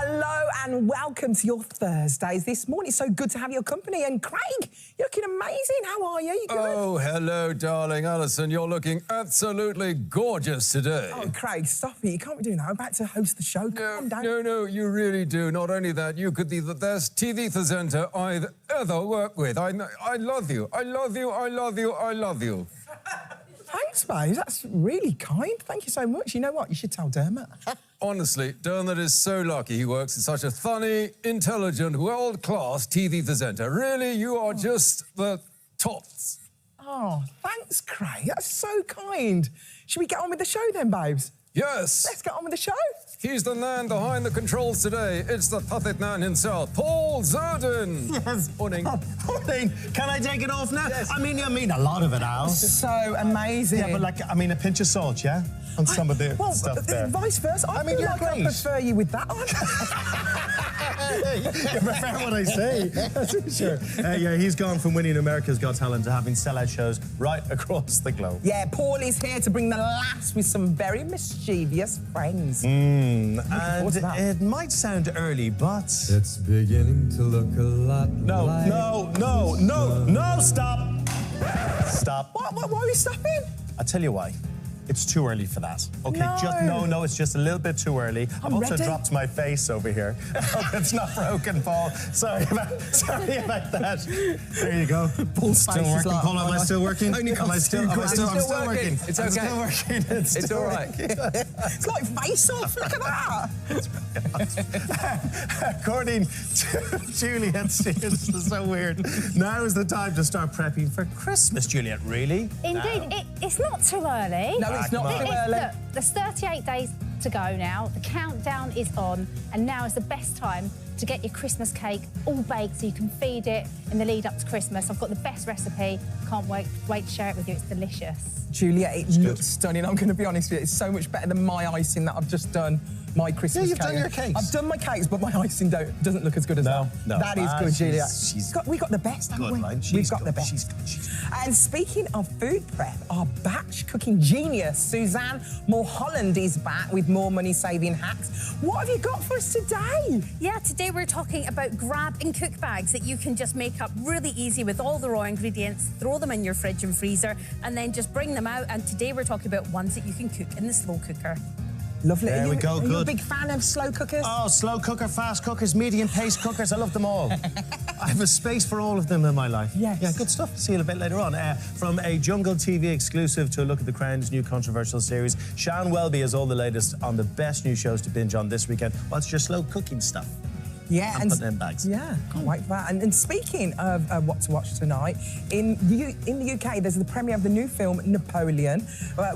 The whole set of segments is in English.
Hello and welcome to your Thursdays this morning. It's so good to have your company. And Craig, you're looking amazing. How are you? You good? Oh, hello, darling Alison. You're looking absolutely gorgeous today. Oh, Craig, stop it. You can't be doing that. I'm about to host the show. Calm down. No, you really do. Not only that, you could be the best TV presenter I've ever worked with. I love you. I love you. I love you. I love you. Thanks, mate. That's really kind. Thank you so much. You know what? You should tell Dermot. Honestly, Dermot is so lucky he works with such a funny, intelligent, world-class TV presenter. Really, you are just the tops. Oh, thanks, Craig. That's so kind. Should we get on with the show then, babes? Yes. Let's get on with the show. He's the man behind the controls today. It's the puppet man himself, Paul Zerdin. Yes. Morning. Morning. Can I take it off now? Yes. I mean a lot of it, Al. So amazing. Yeah, but a pinch of salt, yeah? On some of the stuff there. Vice versa. I mean, feel you're like I great. prefer you with that on. You prefer what I say? That's for sure. Yeah, he's gone from winning America's Got Talent to having sellout shows right across the globe. Yeah, Paul is here to bring the laughs with some very mischievous friends. And forward to that. it might sound early, but... It's beginning to look a lot No, like... no, stop. Stop. Why are we stopping? I'll tell you why. It's too early for that. Okay, No. it's just a little bit too early. I've also ready. dropped my face over here. It's not broken, Paul. Sorry about that. There you go. Paul's Still face is working, like- Paul. Am I still working? Only Am I still got working? two I'm still working. It's I'm okay. still working. It's all right. It's like face-off. Look at that. According to Juliet, this is so weird. Now is the time to start prepping for Christmas, Juliet, really? Indeed, it's not too early. No, it's not too early. Look, there's 38 days to go now. The countdown is on, and now is the best time to get your Christmas cake all baked so you can feed it in the lead up to Christmas. I've got the best recipe. Can't wait to share it with you. It's delicious. Julia, it looks stunning. I'm going to be honest with you. It's so much better than my icing that I've just done. My Christmas you've cake. done your cakes. I've done my cakes, but my icing doesn't look as good as that. No. That is good, Julia. We got the best, haven't we? Line. We've got the best. She's good. And speaking of food prep, our batch cooking genius, Suzanne Mulholland, is back with more money-saving hacks. What have you got for us today? Yeah, today we're talking about grab and cook bags that you can just make up really easy with all the raw ingredients, throw them in your fridge and freezer, and then just bring them out. And today we're talking about ones that you can cook in the slow cooker. Lovely. There we go, Are you a good. big fan of slow cookers? Oh, slow cooker, fast cookers, medium pace cookers. I love them all. I have a space for all of them in my life. Yes. Yeah, good stuff. See you a bit later on. From a Jungle TV exclusive to a look at the Crown's new controversial series, Sian Welby has all the latest on the best new shows to binge on this weekend. What's your slow cooking stuff? Yeah, and put them in bags. Yeah, can't wait for that. And speaking of what to watch tonight, in the UK, there's the premiere of the new film Napoleon,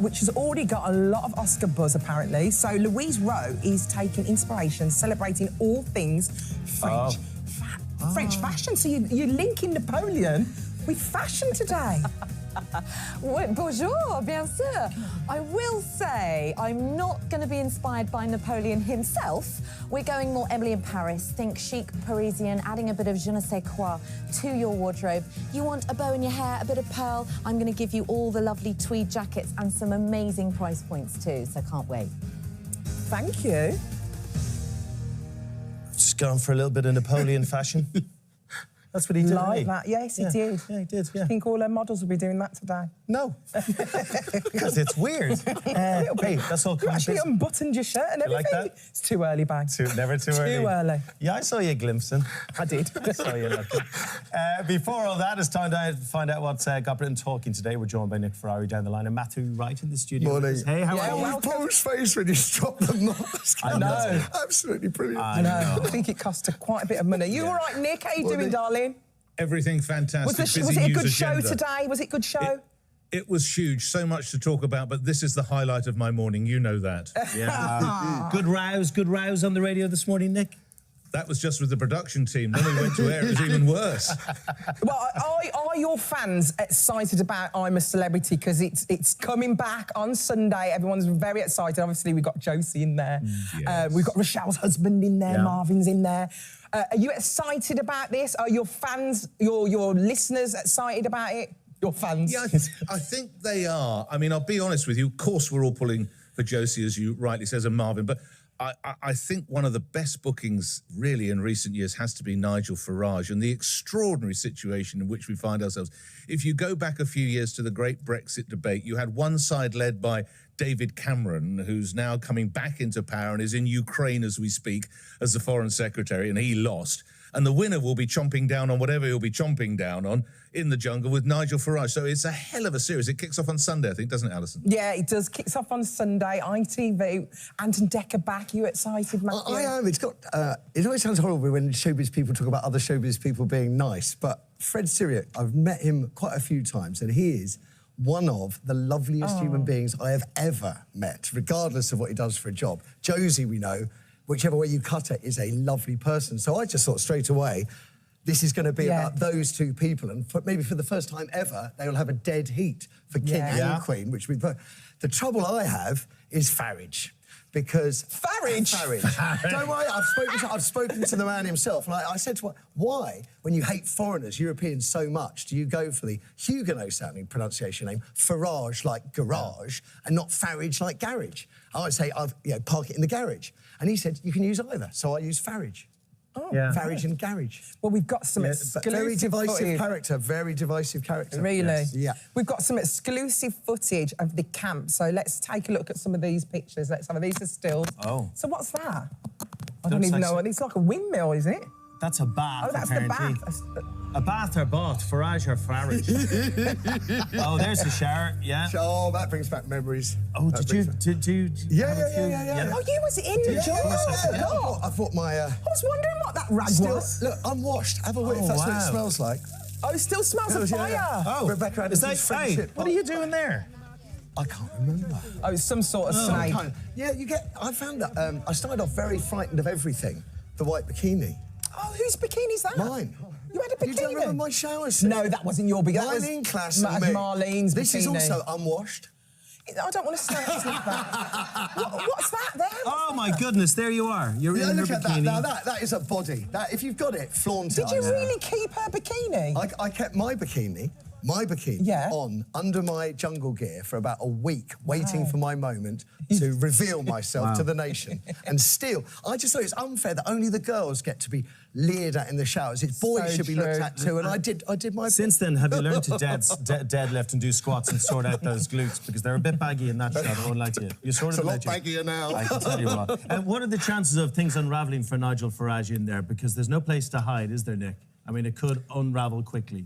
which has already got a lot of Oscar buzz, apparently. So Louise Rowe is taking inspiration, celebrating all things French, French fashion. So you're linking Napoleon with fashion today. Bonjour, bien sûr. I will say I'm not going to be inspired by Napoleon himself. We're going more Emily in Paris. Think chic Parisian, adding a bit of je ne sais quoi to your wardrobe. You want a bow in your hair, a bit of pearl? I'm going to give you all the lovely tweed jackets and some amazing price points too, so can't wait. Thank you. Just going for a little bit of Napoleon fashion. That's what he did. Like didn't he? that, yes, he did. Yeah, he did, yeah. I think all our models will be doing that today. No. Because it's weird. Hey, that's all You actually unbuttoned your shirt and You like everything. that? It's too early, bag. Never too early. Too early. Yeah, I saw you glimpsing. I did. I saw you looking. Before all that, it's time to find out what's got Britain talking today. We're joined by Nick Ferrari down the line and Matthew Wright in the studio. Morning. Hey, how Yeah, are you? well- Paul's face when he's dropped the mask. I know. Absolutely brilliant. I know. I think it cost quite a bit of money. You all right, Nick? How you doing, darling? Everything fantastic. Was it a Busy good news show agenda. today? Was it a good show? It was huge. So much to talk about, but this is the highlight of my morning. You know that. Yeah. Good rows on the radio this morning, Nick? That was just with the production team. When we went to air, it was even worse. Well, are your fans excited about I'm a Celebrity? Because it's coming back on Sunday. Everyone's very excited. Obviously, we've got Josie in there. Yes. We've got Rochelle's husband in there. Yeah. Marvin's in there. Are you excited about this? Are your fans, your listeners excited about it? Your fans? Yeah, I think they are. I mean, I'll be honest with you. Of course, we're all pulling for Josie, as you rightly says, and Marvin, but I think one of the best bookings really in recent years has to be Nigel Farage and the extraordinary situation in which we find ourselves. If you go back a few years to the great Brexit debate, you had one side led by David Cameron, who's now coming back into power and is in Ukraine as we speak as the Foreign Secretary, and he lost. And the winner will be chomping down on whatever he'll be chomping down on in the jungle with Nigel Farage. So it's a hell of a series. It kicks off on Sunday, I think, doesn't it, Alison? Yeah, it does. Kicks off on Sunday. ITV. Anton Decker back. You excited, Matthew? I am. It's got. It always sounds horrible when showbiz people talk about other showbiz people being nice, but Fred Sirius, I've met him quite a few times, and he is one of the loveliest human beings I have ever met, regardless of what he does for a job. Josie, we know, whichever way you cut it, is a lovely person. So I just thought straight away, this is going to be about those two people, and maybe for the first time ever, they will have a dead heat for King and Queen, which we've. The trouble I have is Farage. Because Farage. Don't worry, I've spoken to the man himself, and I said to him, why, when you hate foreigners, Europeans, so much, do you go for the Huguenot-sounding pronunciation name, Farage like garage, and not Farage like garage? I would say, park it in the garage. And he said, you can use either, so I use Farage. Oh, Farage and garage. Well, we've got some exclusive very divisive footage. character, very divisive character. Really? Yes. Yeah. We've got some exclusive footage of the camp, so let's take a look at some of these pictures. Let's have these are stills. Oh. So what's that? I don't even know. It's like a windmill, isn't it? That's a bath. Oh, that's apparently. the bath. A bath or bath, Farage or Farage. Oh, there's the shower, yeah. Oh, that brings back memories. Oh, did you? Yeah. Oh, you was in the jungle. I thought my... I was wondering what that rag was. Look, unwashed. Have a whiff. That's what it smells like. Oh, it still smells of fire. Oh, Rebecca Anderson's friendship. What are you doing there? I can't remember. Oh, it's some sort of snake. Yeah, I found that... I started off very frightened of everything. The white bikini. Oh, whose bikini's that? Mine. You had a bikini? You don't remember my shower scene? No, that wasn't your bikini. That was Marlene Class and me. Marlene's This bikini. is also unwashed. I don't want to snap that. What's that there? Oh, my goodness, there you are. You're in your look at bikini. that. Now, that is a body. If you've got it, flaunt it. Did you really keep her bikini? I kept my bikini on under my jungle gear for about a week, waiting for my moment to reveal myself to the nation. And still, I just thought it's unfair that only the girls get to be leered at in the showers. It's boys should be looked at too, and I did my Since then, have you learned to deadlift and do squats and sort out those glutes? Because they're a bit baggy in that shot, I won't lie to you. You sort it's of a lot baggier now. I can tell you what. What are the chances of things unravelling for Nigel Farage in there? Because there's no place to hide, is there, Nick? I mean, it could unravel quickly.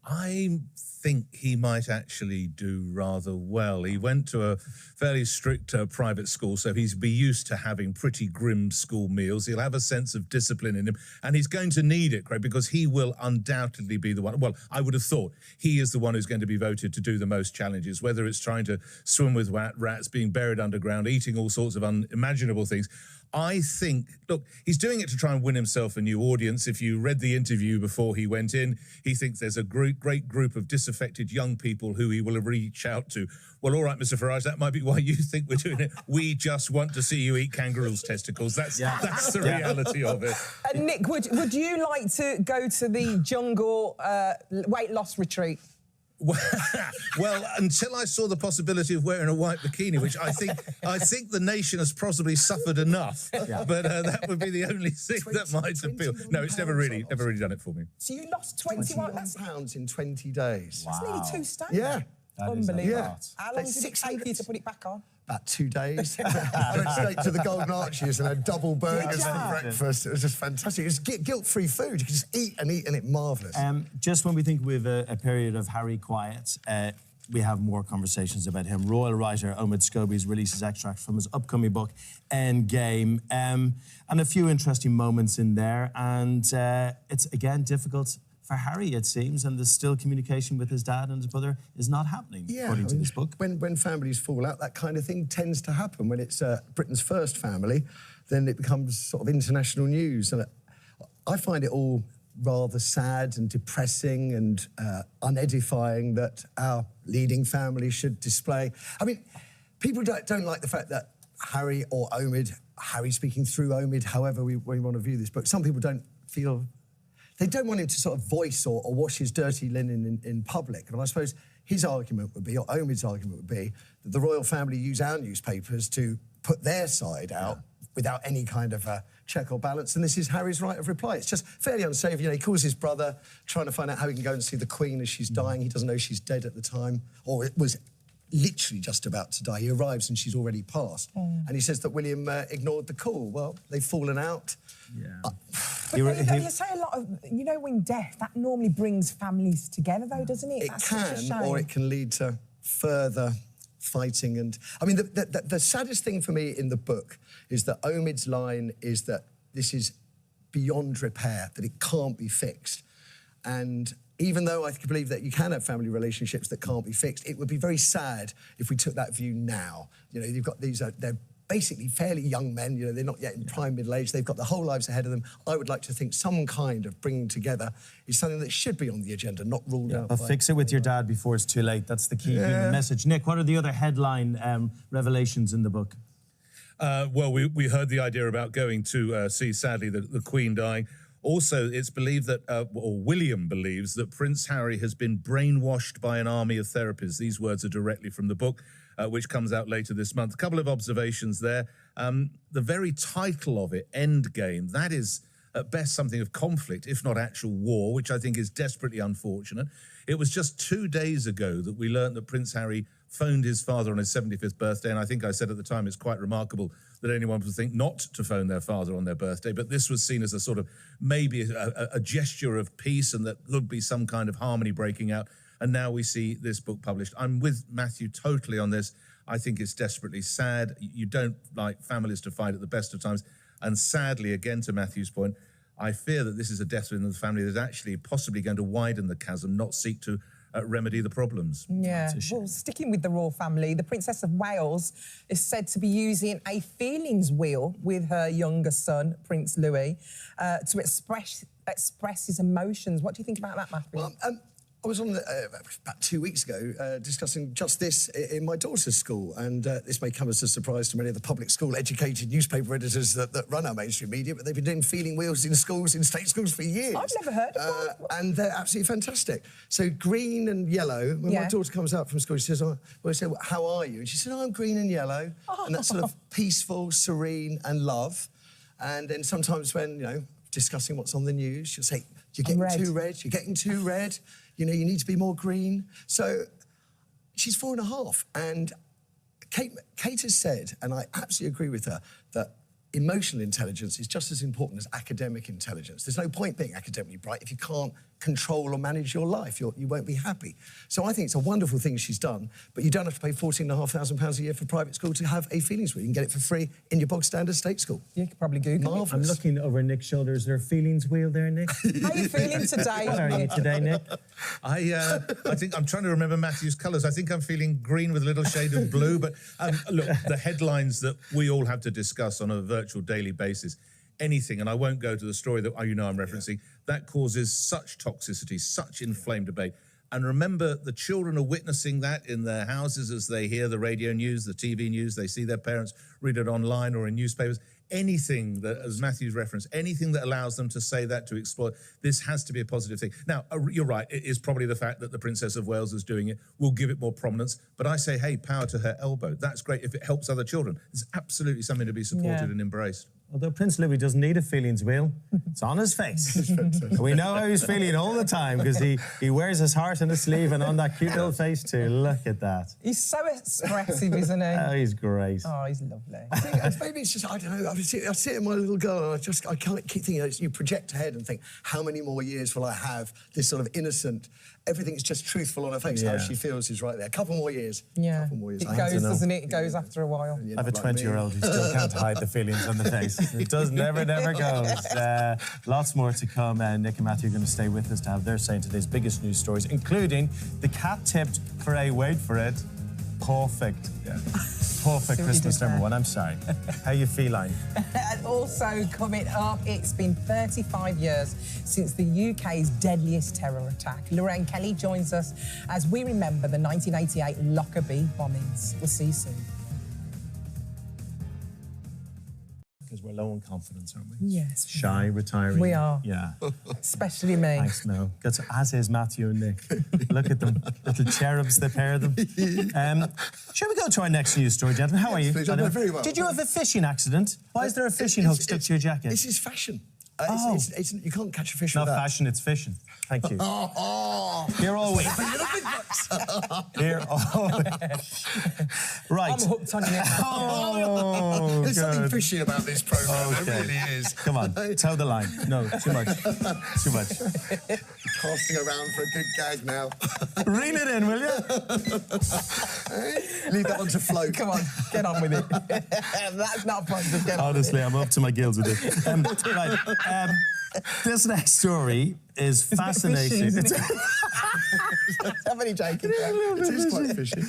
I think he might actually do rather well. He went to a fairly strict private school, so he's be used to having pretty grim school meals. He'll have a sense of discipline in him, and he's going to need it, Craig, because he will undoubtedly be the one. Well, I would have thought he is the one who's going to be voted to do the most challenges, whether it's trying to swim with rats, being buried underground, eating all sorts of unimaginable things. I think, look, he's doing it to try and win himself a new audience. If you read the interview before he went in, he thinks there's a great group of disaffected young people who he will reach out to. Well, all right, Mr. Farage, that might be why you think we're doing it. We just want to see you eat kangaroos' testicles. That's the reality of it. Nick, would you like to go to the jungle weight loss retreat? Well, until I saw the possibility of wearing a white bikini, which I think the nation has possibly suffered enough. But that would be the only thing that might appeal. No, it's never really done it for me. So you lost 21 pounds in 20 days. That's nearly 2 stone. Yeah. Unbelievable. How long did it take you to put it back on? About 2 days. I went straight to the Golden Arches and had double burgers for breakfast. It was just fantastic. It's guilt-free food. You can just eat and it's marvellous. Just when we think we have a period of Harry quiet, we have more conversations about him. Royal writer Omid Scobie releases extracts from his upcoming book, Endgame, and a few interesting moments in there. And it's, again, difficult for Harry, it seems, and there's still communication with his dad and his brother is not happening, according to this book. When families fall out, that kind of thing tends to happen. When it's Britain's first family, then it becomes sort of international news. And I find it all rather sad and depressing and unedifying that our leading family should display. I mean, people don't like the fact that Harry or Omid, Harry speaking through Omid, however we want to view this book, some people don't feel... They don't want him to sort of voice or wash his dirty linen in public. And I suppose his argument would be, or Omid's argument would be, that the royal family use our newspapers to put their side out without any kind of check or balance. And this is Harry's right of reply. It's just fairly unsafe. You know, he calls his brother, trying to find out how he can go and see the Queen as she's dying. He doesn't know she's dead at the time, or it was literally just about to die. He arrives and she's already passed. And he says that William ignored the call. Well, they've fallen out. Yeah. But you say a lot of, you know, when death, that normally brings families together, though, doesn't it? It That's such a can, shame. or it can lead to further fighting. And I mean, the saddest thing for me in the book is that Omid's line is that this is beyond repair, that it can't be fixed. And even though I believe that you can have family relationships that can't be fixed, it would be very sad if we took that view now. You know, you've got these, they're basically fairly young men, you know, they're not yet in prime middle age, they've got their whole lives ahead of them. I would like to think some kind of bringing together is something that should be on the agenda, not ruled out. But fix it with your dad before it's too late. That's the key human message. Nick, what are the other headline revelations in the book? Well, we heard the idea about going to see, sadly, the Queen dying. Also, it's believed that, or William believes, that Prince Harry has been brainwashed by an army of therapists. These words are directly from the book, which comes out later this month. A couple of observations there. The very title of it, Endgame, that is at best something of conflict, if not actual war, which I think is desperately unfortunate. It was just 2 days ago that we learned that Prince Harry phoned his father on his 75th birthday, and I think I said at the time it's quite remarkable that anyone would think not to phone their father on their birthday, but this was seen as a sort of maybe a gesture of peace and that could be some kind of harmony breaking out, and now we see this book published. I'm with Matthew totally on this. I think it's desperately sad. You don't like families to fight at the best of times, and sadly, again to Matthew's point, I fear that this is a death within the family that's actually possibly going to widen the chasm, not seek to remedy the problems. Yeah, well, sticking with the royal family, the Princess of Wales is said to be using a feelings wheel with her younger son, Prince Louis, to express his emotions. What do you think about that, Matthew? Well, I was on about 2 weeks ago discussing just this in my daughter's school, and this may come as a surprise to many of the public school educated newspaper editors that run our mainstream media, but they've been doing feeling wheels in schools, in state schools for years. I've never heard of that. And they're absolutely fantastic. So green and yellow, when my daughter comes out from school, she says, well, I say, well, how are you? And she said, oh, I'm green and yellow. And that's sort of peaceful, serene and love. And then sometimes when, you know, discussing what's on the news, she'll say, you're getting too red, you're getting too red. You know, you need to be more green. So she's 4.5. And Kate has said, and I absolutely agree with her, that emotional intelligence is just as important as academic intelligence. There's no point being academically bright if you can't control or manage your life. You won't be happy. So I think it's a wonderful thing she's done, but you don't have to pay £14,500 a year for private school to have a feelings wheel. You can get it for free in your bog standard state school. You could probably Google Marvellous. I'm looking over Nick's shoulder. Is there a feelings wheel there, Nick? How are you feeling today? What are you today, Nick? I think I'm trying to remember Matthew's colours. I think I'm feeling green with a little shade of blue. But look, the headlines that we all have to discuss on a virtual daily basis, anything, and I won't go to the story that you know I'm referencing, that causes such toxicity, such inflamed debate. And remember, the children are witnessing that in their houses as they hear the radio news, the TV news, they see their parents read it online or in newspapers. Anything that, as Matthew's referenced, anything that allows them to say that, to exploit, this has to be a positive thing. Now, you're right, it is probably the fact that the Princess of Wales is doing it will give it more prominence, but I say, hey, power to her elbow. That's great if it helps other children. It's absolutely something to be supported and embraced. Although Prince Louis doesn't need a feelings wheel, it's on his face. We know how he's feeling all the time because he wears his heart on his sleeve and on that cute little face too. Look at that. He's so expressive, isn't he? Oh, he's great. Oh, he's lovely. Maybe it's just, I don't know, I sit in my little girl and I can't keep thinking, you project ahead and think, how many more years will I have this sort of innocent, everything's just truthful on her face, how she feels is right there. A couple more years. Yeah. Couple more years. It goes, doesn't it? It goes after a while. I have a 20-year-old who still can't hide the feelings on the face. It does never goes. Lots more to come. Nick and Matthew are going to stay with us to have their say in today's biggest news stories, including the cat tipped for a, wait for it, perfect. Perfect Christmas #1. I'm sorry. How you feeling? And also coming up, it's been 35 years since the UK's deadliest terror attack. Lorraine Kelly joins us as we remember the 1988 Lockerbie bombings. We'll see you soon. Because we're low in confidence, aren't we? Yes. Shy, retiring. We are. Yeah. Especially me. Thanks, Mel. As is Matthew and Nick. Look at them, little cherubs, the pair of them. Shall we go to our next news story, gentlemen? How are you? Please, I'm doing very well. Did you have a fishing accident? Why is there a fishing hook stuck to your jacket? This is fashion. Oh. You can't catch a fish Not with that. fashion, it's fishing. Thank you. Oh. Here always. Here always. Right. I'm hooked on you now. Oh, There's something God. fishy about this programme. Okay. There really is. Come on, toe the line. No, too much. Too much. Casting around for a good gag now. Reel it in, will you? Leave that one to float. Come on, get on with it. That's not fun to get on with Honestly, I'm up to my gills with it. Right, this next story is fascinating. I'm only joking. It is quite fishy.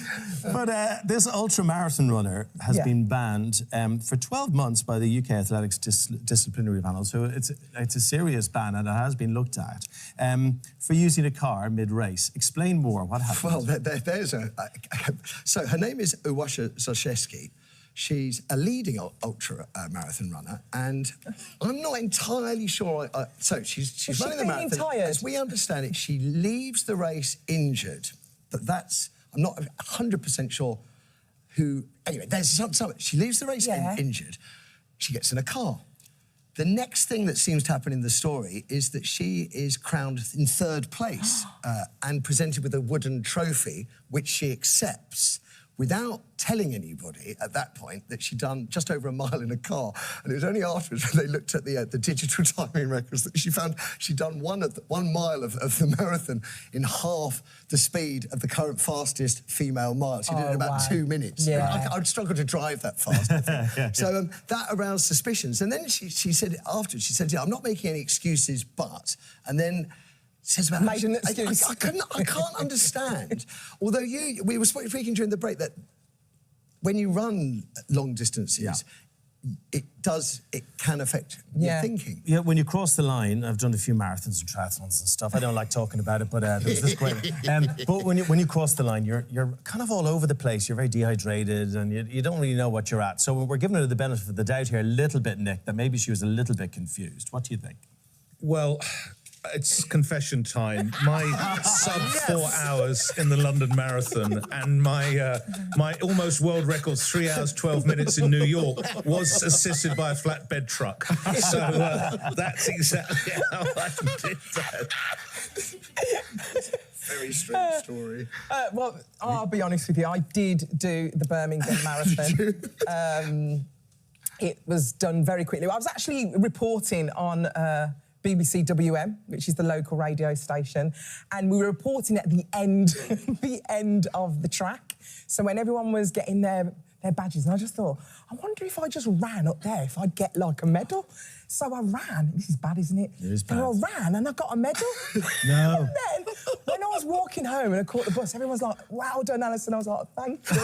But this ultra-marathon runner has been banned for 12 months by the UK Athletics Disciplinary Panel. So it's a serious ban, and it has been looked at for using a car mid-race. Explain more. What happened? Well, there's a... So her name is Uwasha Zalszewski. She's a leading ultra marathon runner, and I'm not entirely sure. So she's running the marathon. Tired? As we understand it, she leaves the race injured. But I'm not 100% sure who. Anyway, there's some. She leaves the race injured. She gets in a car. The next thing that seems to happen in the story is that she is crowned in third place and presented with a wooden trophy, which she accepts, without telling anybody at that point that she'd done just over a mile in a car. And it was only afterwards when they looked at the digital timing records that she found she'd done 1 mile of the marathon in half the speed of the current fastest female mile. She did it in about 2 minutes. Yeah. I'd struggle to drive that fast, I think. So that aroused suspicions. And then she said afterwards, she said, I'm not making any excuses, but... And then... Says about Made an excuse. I can't understand. Although we were speaking during the break that when you run long distances, it can affect your thinking. Yeah, when you cross the line, I've done a few marathons and triathlons and stuff. I don't like talking about it, but there's this great. But when you cross the line, you're kind of all over the place. You're very dehydrated, and you don't really know what you're at. So we're giving her the benefit of the doubt here a little bit, Nick, that maybe she was a little bit confused. What do you think? Well, it's confession time. My sub 4 hours in the London Marathon and my my almost world record 3 hours 12 minutes in New York was assisted by a flatbed truck. So that's exactly how I did that. Very strange story. Well, I'll be honest with you, I did do the Birmingham Marathon. It was done very quickly. I was actually reporting on BBC WM, which is the local radio station, and we were reporting at the end, the end of the track. So when everyone was getting their badges, and I just thought, I wonder if I just ran up there, if I'd get like a medal. So I ran. This is bad, isn't it? It is bad. And I ran and I got a medal. No. And then when I was walking home and I caught the bus, everyone's like, well done, Alison. I was like, thank you.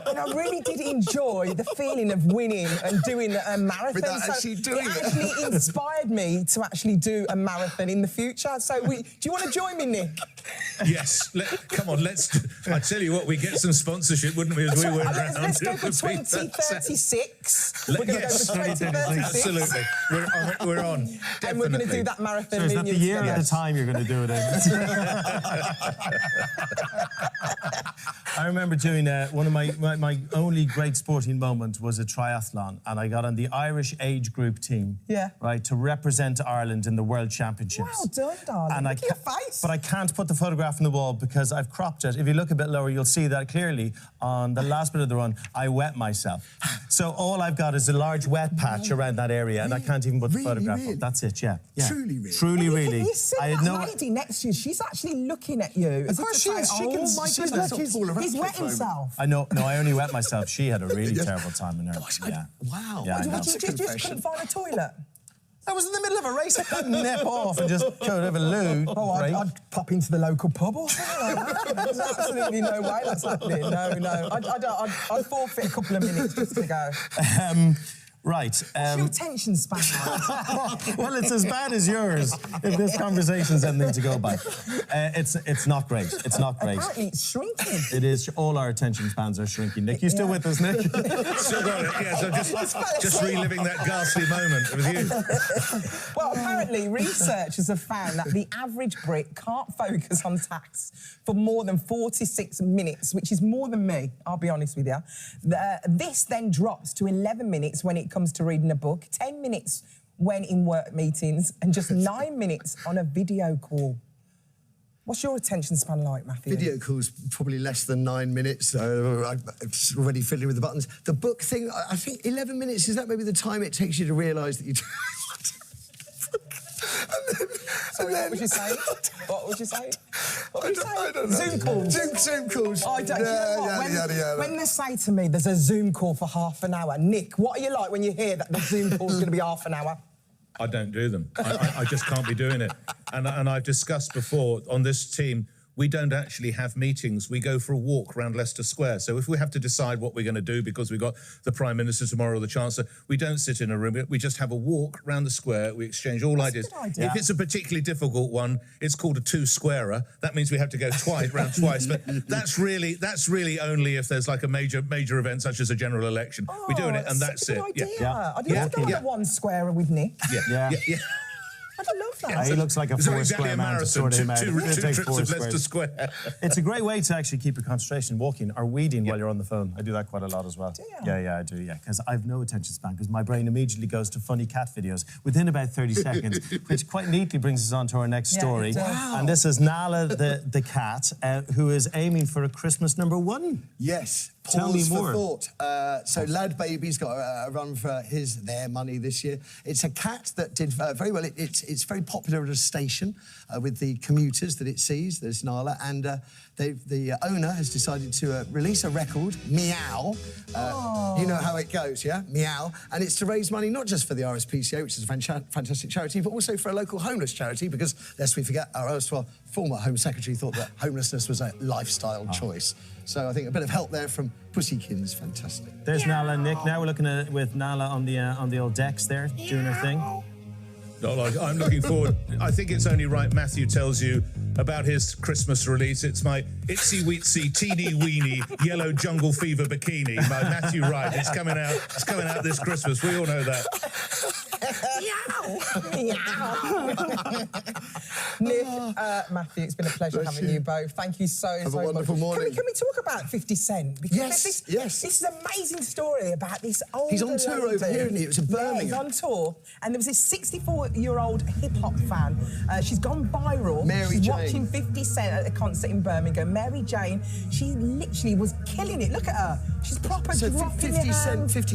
And I really did enjoy the feeling of winning and doing a marathon. Without actually doing it. It actually inspired me to actually do a marathon in the future. So do you want to join me, Nick? Yes, come on, I tell you what, we get some sponsorship, wouldn't we, as we went round? Let's go for 2036. We're going to go Yes, for 2036. absolutely. We're on. And we're going to do that marathon. So is that the year or the time you're going to do it in? I remember doing one of my only great sporting moment was a triathlon, and I got on the Irish age group team. Yeah. Right, to represent Ireland in the World Championships. Well done, darling. And Look at your face. But I can't put the photograph on the wall because I've cropped it. If you look a bit lower, you'll see that clearly on the last bit of the run, I wet myself. So all I've got is a large wet patch around that area, and I can't even put the photograph up. That's it, yeah. Truly, really? Truly, really. You see that lady next to you, she's actually looking at you. Of course she is. She can. My She's goodness, not he's wet himself. I know. No, I only wet myself. She had a really terrible time in her. Yeah. Wow. Yeah, I know. You just couldn't find a toilet. I was in the middle of a race. I couldn't nip off and just go over loo. Oh, I'd pop into the local pub or something like that. There's absolutely no way that's happening. No. I'd forfeit a couple of minutes just to go. Right. What's your attention span? Well, it's as bad as yours if this conversation's anything to go by. It's not great. It's not great. Apparently it's shrinking. It is. All our attention spans are shrinking. Nick, you still with us, Nick? Still got it, yeah. So just reliving that ghastly moment with you. Well, apparently researchers have found that the average Brit can't focus on tasks for more than 46 minutes, which is more than me, I'll be honest with you. This then drops to 11 minutes when it comes to reading a book, 10 minutes when in work meetings, and just 9 minutes on a video call. What's your attention span like, Matthew? Video calls probably less than 9 minutes. I'm already fiddling with the buttons. The book thing, I think 11 minutes, is that maybe the time it takes you to realise that you... Sorry, what was you saying? What was you saying? What was you saying? I don't know. Zoom calls. Zoom calls. I don't, you know what? When they say to me there's a Zoom call for half an hour, Nick, what are you like when you hear that the Zoom call's going to be half an hour? I don't do them. I just can't be doing it. And I've discussed before on this team, we don't actually have meetings. We go for a walk around Leicester Square. So if we have to decide what we're going to do because we've got the Prime Minister tomorrow or the Chancellor, we don't sit in a room. We just have a walk around the square. We exchange all ideas. If it's a particularly difficult one, it's called a two-squarer. That means we have to go round twice. But that's really only if there's like a major event such as a general election. We're doing it, and that's it. Idea. I'd love to go on a one-squarer with Nick. Yeah. I'd love that. He looks like a four-square man to sort him out. Two trips of Leicester Square. It's a great way to actually keep your concentration walking or weeding while you're on the phone. I do that quite a lot as well. Do you? Yeah, I do, yeah. Because I've no attention span, because my brain immediately goes to funny cat videos within about 30 seconds, which quite neatly brings us on to our next story. Wow. And this is Nala the cat, who is aiming for a Christmas #1. Yes. Tell me more. Pause for thought. So Lad Baby's got a run for their money this year. It's a cat that did very well. It's very popular at a station with the commuters that it sees. There's Nala, and the owner has decided to release a record, Meow. You know how it goes, yeah? Meow. And it's to raise money not just for the RSPCA, which is a fantastic charity, but also for a local homeless charity, because, lest we forget, our erstwhile former Home Secretary thought that homelessness was a lifestyle choice. So I think a bit of help there from Pussykins, fantastic. There's Nala and Nick. Now we're looking at with Nala on the old decks there, doing her thing. Not like I'm looking forward. I think it's only right Matthew tells you about his Christmas release. It's my itsy weetsy teeny weeny yellow jungle fever bikini by Matthew Wright. It's coming out this Christmas. We all know that. Nick, Matthew, it's been a pleasure having you both. Thank you so much. Have a wonderful morning. Can we talk about 50 Cent? Because Yes. This is an amazing story about this older He's on tour over here, isn't he? It was in Birmingham. Yeah, he's on tour. And there was this 64-year-old hip-hop fan. She's gone viral. Mary She's Jane. watching 50 Cent at a concert in Birmingham. Mary Jane, she literally was killing it. Look at her. She's proper So dropping 50 it.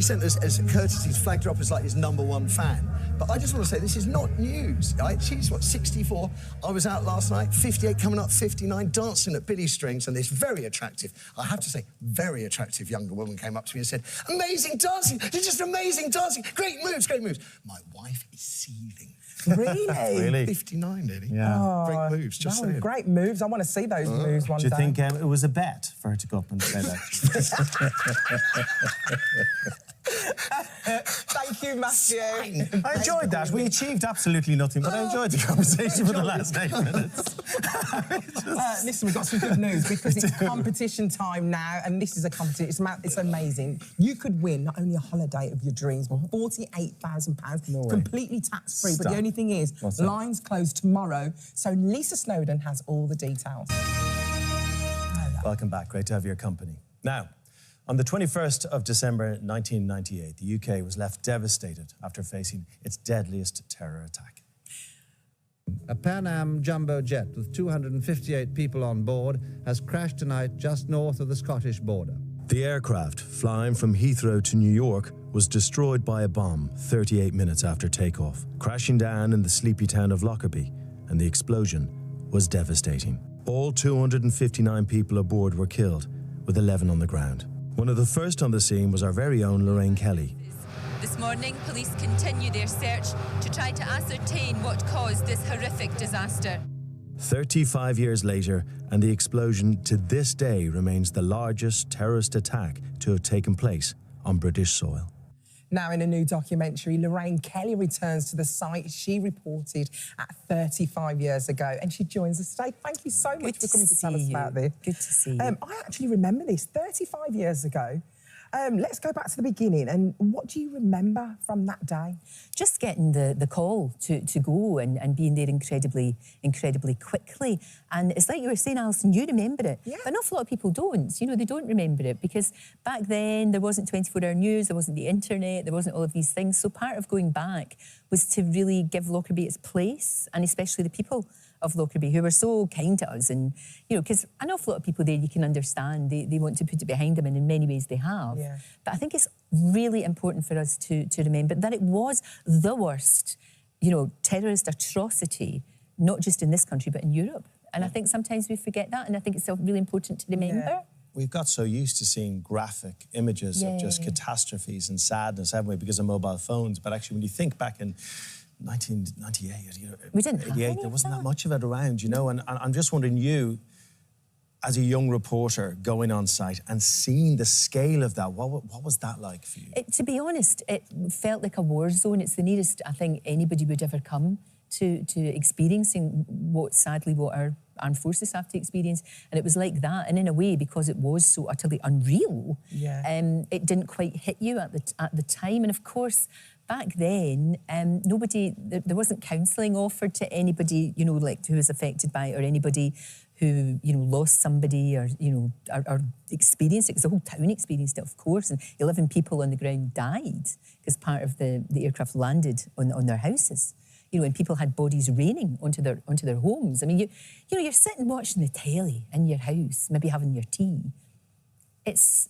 Cent as a courtesy, he's flagged her up as like his #1 fan. But I just want to say, this is not news, right? She's, 64? I was out last night, 58, coming up 59, dancing at Billy Strings, and this very attractive, I have to say, very attractive younger woman came up to me and said, amazing dancing, you're just amazing dancing, great moves, great moves. My wife is seething. Really? Really? 59 nearly. Yeah. Great moves, just saying. Great moves. I want to see those moves one Do you day. think it was a bet for her to go up and say that? Thank you, Matthew. I enjoyed that. We achieved absolutely nothing, but I enjoyed the conversation for the last 8 minutes. Listen, we've got some good news because it's competition time now, and this is a competition. It's amazing. You could win not only a holiday of your dreams, but £48,000, completely tax-free. But the only thing is, lines close tomorrow, so Lisa Snowdon has all the details. Welcome back. Great to have your company. Now, on the 21st of December 1998, the UK was left devastated after facing its deadliest terror attack. A Pan Am jumbo jet with 258 people on board has crashed tonight just north of the Scottish border. The aircraft, flying from Heathrow to New York, was destroyed by a bomb 38 minutes after takeoff, crashing down in the sleepy town of Lockerbie, and the explosion was devastating. All 259 people aboard were killed, with 11 on the ground. One of the first on the scene was our very own Lorraine Kelly. This morning, police continue their search to try to ascertain what caused this horrific disaster. 35 years later, and the explosion to this day remains the largest terrorist attack to have taken place on British soil. Now, in a new documentary, Lorraine Kelly returns to the site she reported at 35 years ago, and she joins us today. Thank you so much for coming to tell us about this. Good to see you. I actually remember this 35 years ago. Let's go back to the beginning. And what do you remember from that day? Just getting the call to go and being there incredibly quickly. And it's like you were saying, Alison, you remember it. Yeah. But an awful lot of people don't. You know, they don't remember it because back then there wasn't 24-hour news, there wasn't the internet, there wasn't all of these things. So part of going back was to really give Lockerbie its place, and especially the people of Lockerbie who were so kind to us. And, you know, because an awful lot of people there, you can understand, they want to put it behind them, and in many ways they have. Yeah. But I think it's really important for us to remember that it was the worst, you know, terrorist atrocity, not just in this country, but in Europe. And I think sometimes we forget that, and I think it's really important to remember. Yeah. We've got so used to seeing graphic images of just catastrophes and sadness, haven't we, because of mobile phones. But actually, when you think back in 1998, you know, we didn't have 88, there wasn't that much of it around, you know. And I'm just wondering, you, as a young reporter, going on site and seeing the scale of that, what was that like for you? To be honest, it felt like a war zone. It's the nearest I think anybody would ever come to experiencing what our armed forces have to experience. And it was like that. And in a way, because it was so utterly unreal, it didn't quite hit you at the time. And of course, back then, there wasn't counselling offered to anybody, you know, like who was affected by it, or anybody who, you know, lost somebody, or, you know, or experienced it, because the whole town experienced it, of course, and 11 people on the ground died because part of the aircraft landed on their houses. You know, and people had bodies raining onto their homes. I mean, you know, you're sitting watching the telly in your house, maybe having your tea. It's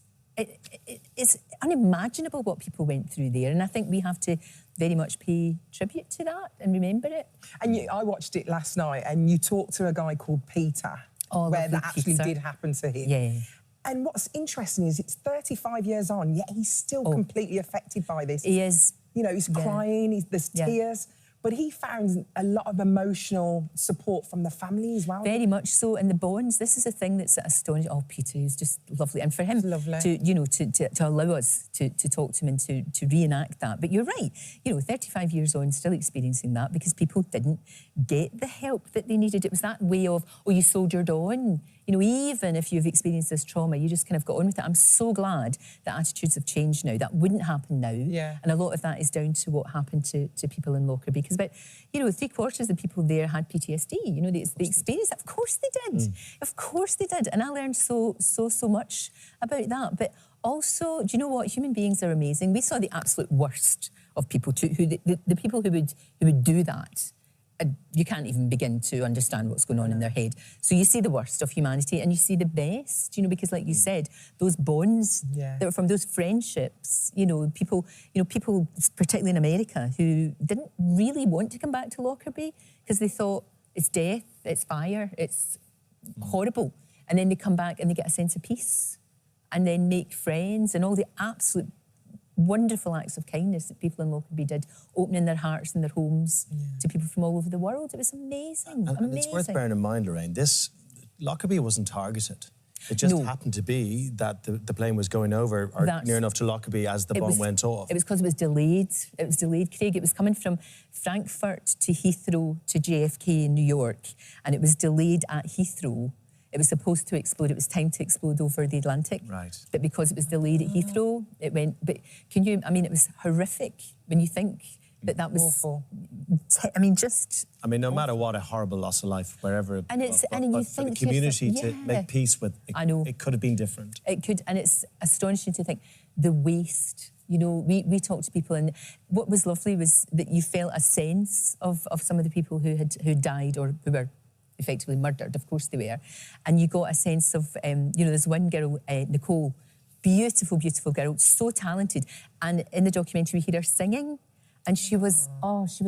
unimaginable what people went through there, and I think we have to very much pay tribute to that and remember it. And I watched it last night, and you talked to a guy called Peter, where that actually did happen to him. Yeah. And what's interesting is it's 35 years on, yet he's still completely affected by this. He is. You know, he's crying, there's tears. But he found a lot of emotional support from the family as well. Very much so, and the bonds. This is a thing that's astonishing. Oh, Peter is just lovely, and for him to allow us to talk to him and to reenact that. But you're right. You know, 35 years on, still experiencing that because people didn't get the help that they needed. It was that way of, oh, you soldiered on. You know, even if you've experienced this trauma, you just kind of got on with it. I'm so glad that attitudes have changed now. That wouldn't happen now. Yeah. And a lot of that is down to what happened to people in Lockerbie. Because about, you know, 3/4 of the people there had PTSD. You know, they experienced that. Of course they did. Of course they did. And I learned so much about that. But also, do you know what? Human beings are amazing. We saw the absolute worst of people too, the people who would do that. You can't even begin to understand what's going on in their head. So you see the worst of humanity and you see the best, you know, because like you said, those bonds that were from those friendships, people, particularly in America, who didn't really want to come back to Lockerbie because they thought it's death, it's fire, it's horrible. And then they come back and they get a sense of peace and then make friends and all the absolute wonderful acts of kindness that people in Lockerbie did, opening their hearts and their homes to people from all over the world. It was amazing, amazing. And it's worth bearing in mind, Lorraine, Lockerbie wasn't targeted. It just happened to be that the plane was going over or near enough to Lockerbie as the bomb went off. It was because it was delayed. It was delayed, Craig. It was coming from Frankfurt to Heathrow to JFK in New York, and it was delayed at Heathrow. It was supposed to explode. It was timed to explode over the Atlantic. Right. But because it was delayed at Heathrow, it went... But it was horrific when you think that was... Awful. No matter what, a horrible loss of life, wherever... And you think... For the community to make peace with... I know. It could have been different. It could, and it's astonishing to think the waste. You know, we talked to people, and what was lovely was that you felt a sense of some of the people who died or who were effectively murdered. Of course they were. And you got a sense of, there's one girl, Nicole, beautiful, beautiful girl, so talented. And in the documentary, we hear her singing. And she was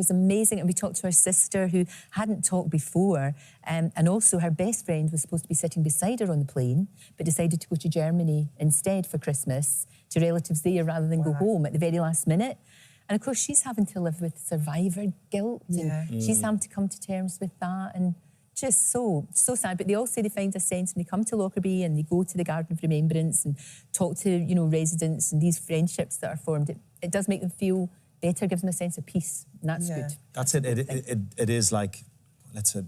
amazing. And we talked to her sister who hadn't talked before. And also her best friend was supposed to be sitting beside her on the plane, but decided to go to Germany instead for Christmas to relatives there rather than go home at the very last minute. And of course, she's having to live with survivor guilt. And she's having to come to terms with that. And just so sad. But they all say they find a sense when they come to Lockerbie and they go to the Garden of Remembrance and talk to, residents and these friendships that are formed. it does make them feel better, gives them a sense of peace, and that's good. That's it. It is like, let's say,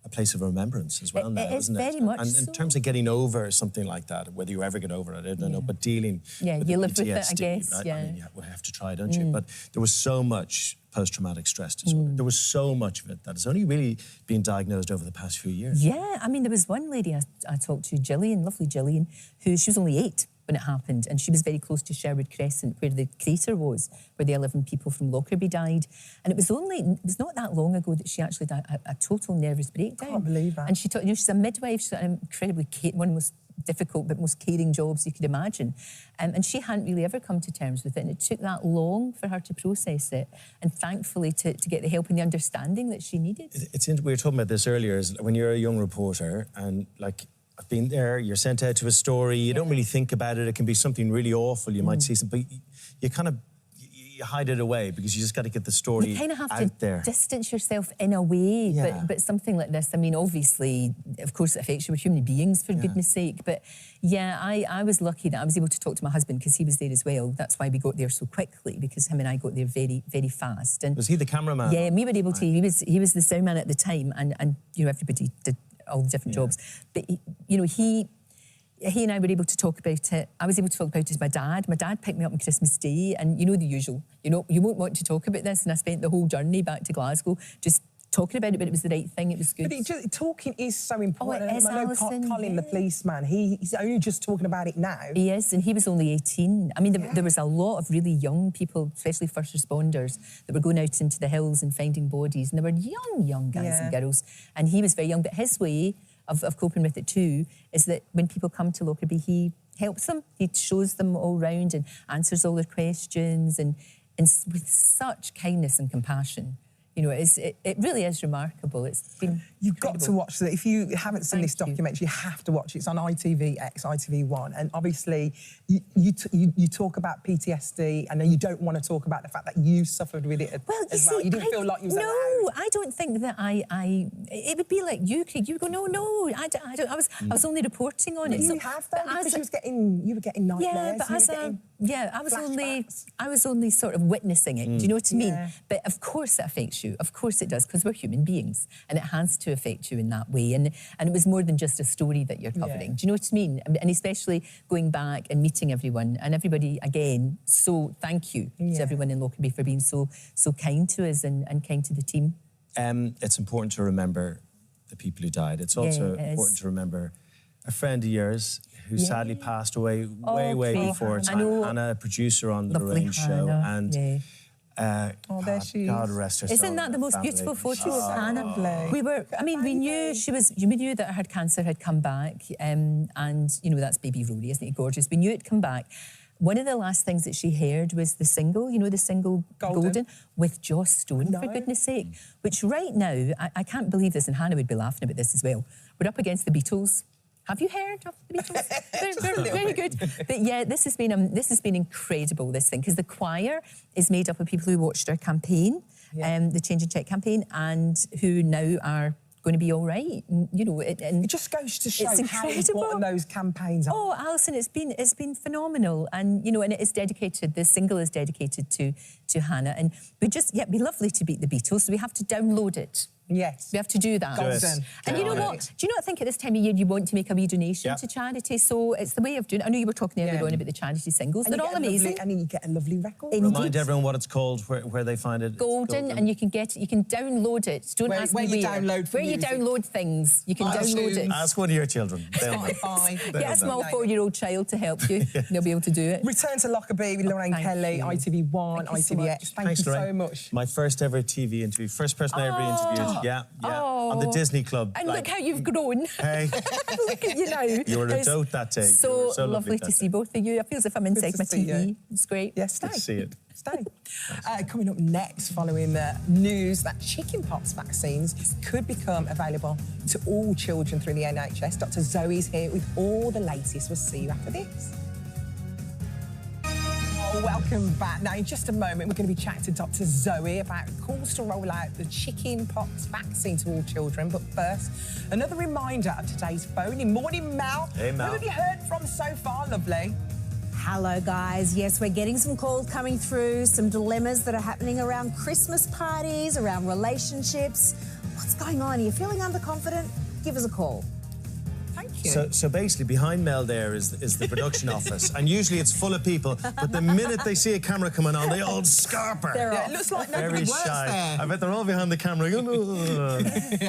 a place of remembrance as well now, isn't it? Very much And in so. terms of getting over something like that, whether you ever get over it, I don't know, but dealing with you the live with it, I PTSD, guess, right? yeah. I mean, we have to try, don't you? But there was so much post-traumatic stress disorder. There was so much of it that has only really been diagnosed over the past few years. Yeah, I mean, there was one lady I talked to, Gillian, lovely Gillian, she was only 8 when it happened, and she was very close to Sherwood Crescent, where the crater was, where the 11 people from Lockerbie died. And it was not that long ago that she actually had a total nervous breakdown. Can't believe that. And she taught, she's a midwife, she's got an incredibly, one of the most difficult but most caring jobs you could imagine. And she hadn't really ever come to terms with it, and it took that long for her to process it, and thankfully to get the help and the understanding that she needed. We were talking about this earlier, is when you're a young reporter and like, I've been there, you're sent out to a story, you don't really think about it, it can be something really awful, you might see something, but you kind of, you hide it away because you just got to get the story You kind of have out to there. distance yourself in a way, but something like this, I mean, obviously, of course it affects you, we're human beings, for goodness sake, but yeah, I was lucky that I was able to talk to my husband because he was there as well. That's why we got there so quickly, because him and I got there very, very fast. And was he the cameraman? Yeah, we were able to, he was the sound man at the time, and you know, everybody did all the different jobs. But, you know, he and I were able to talk about it. I was able to talk about it with my dad. My dad picked me up on Christmas Day, and you know the usual. You know, you won't want to talk about this, and I spent the whole journey back to Glasgow just talking about it, but it was the right thing, it was good. But talking is so important. Oh, it is, I know Alison, Colin, the policeman, he's only just talking about it now. He is, and he was only 18. I mean, there was a lot of really young people, especially first responders, that were going out into the hills and finding bodies, and there were young guys and girls, and he was very young, but his way of coping with it too is that when people come to Lockerbie, he helps them, he shows them all round and answers all their questions, and with such kindness and compassion. You know, it really is remarkable. It's been You've got to watch it. If you haven't seen this documentary, you have to watch it. It's on ITVX, ITV1, and obviously you talk about PTSD, and then you don't want to talk about the fact that you suffered with it as well. You didn't feel like you was allowed. No, I don't think that it would be like you, Craig. You would go, no, I don't. I was only reporting on it. You have that because you were getting nightmares. Yeah, but I was only sort of witnessing it. Do you know what I mean? Yeah. But of course it affects you. Of course it does, because we're human beings, and it has to affect you in that way. And it was more than just a story that you're covering. Do you know what I mean? And especially going back and meeting everyone, and everybody again. So thank you to everyone in Lockerbie for being so kind to us and kind to the team. It's important to remember the people who died. It's also important to remember a friend of yours who sadly passed away way before time. Hannah, a producer on the Lorraine show, and there she is. God rest her soul. Isn't that the most beautiful photo of Hannah? lovely. We knew we knew that her cancer had come back, and you know, that's baby Rory, isn't he gorgeous? We knew it'd come back. One of the last things that she heard was the single, you know, the single Golden with Joss Stone, for goodness sake, which right now, I can't believe this, and Hannah would be laughing about this as well. We're up against the Beatles. Have you heard of the Beatles? They're very good. But yeah, this has been incredible, this thing, because the choir is made up of people who watched our campaign, the Change and Check campaign, and who now are going to be all right. You know, it just goes to show how important those campaigns are. Oh, Alison, it's been phenomenal, and you know, and it is dedicated. The single is dedicated to Hannah, and we'd be lovely to beat the Beatles, so we have to download it. Yes. We have to do that. Golden. And you know what? Do you not think at this time of year you want to make a wee donation to charity? So it's the way of doing it. I know you were talking earlier on about the charity singles. They're all amazing. And you get a lovely record. Remind everyone what it's called, where they find it. Golden, and you can download it. Don't ask me where. Where you download things. You can download it. Ask one of your children. Get a small 4-year-old child to help you. They'll be able to do it. Return to Lockerbie with Lorraine Kelly, ITV1, ITVX. Thank you so much. My first ever TV interview. First person I ever interviewed. On the Disney Club. And look how you've grown. Hey. Look at you now. You were a dote that day. So lovely to see both of you. I feel as if I'm inside my TV. It's great. Yes, stay. Good to see it. Stay. Coming up next, following the news that chickenpox vaccines could become available to all children through the NHS. Dr. Zoe's here with all the latest. We'll see you after this. Welcome back. Now, in just a moment, we're going to be chatting to Dr. Zoe about calls to roll out the chickenpox vaccine to all children. But first, another reminder of today's phone-in. Morning, Mel. Hey, Mel. Who have you heard from so far, lovely? Hello, guys. Yes, we're getting some calls coming through, some dilemmas that are happening around Christmas parties, around relationships. What's going on? Are you feeling underconfident? Give us a call. Thank you. So basically, behind Mel there is the production office, and usually it's full of people. But the minute they see a camera coming on, they all scarper. It looks like nobody Very works shy. there. I bet they're all behind the camera.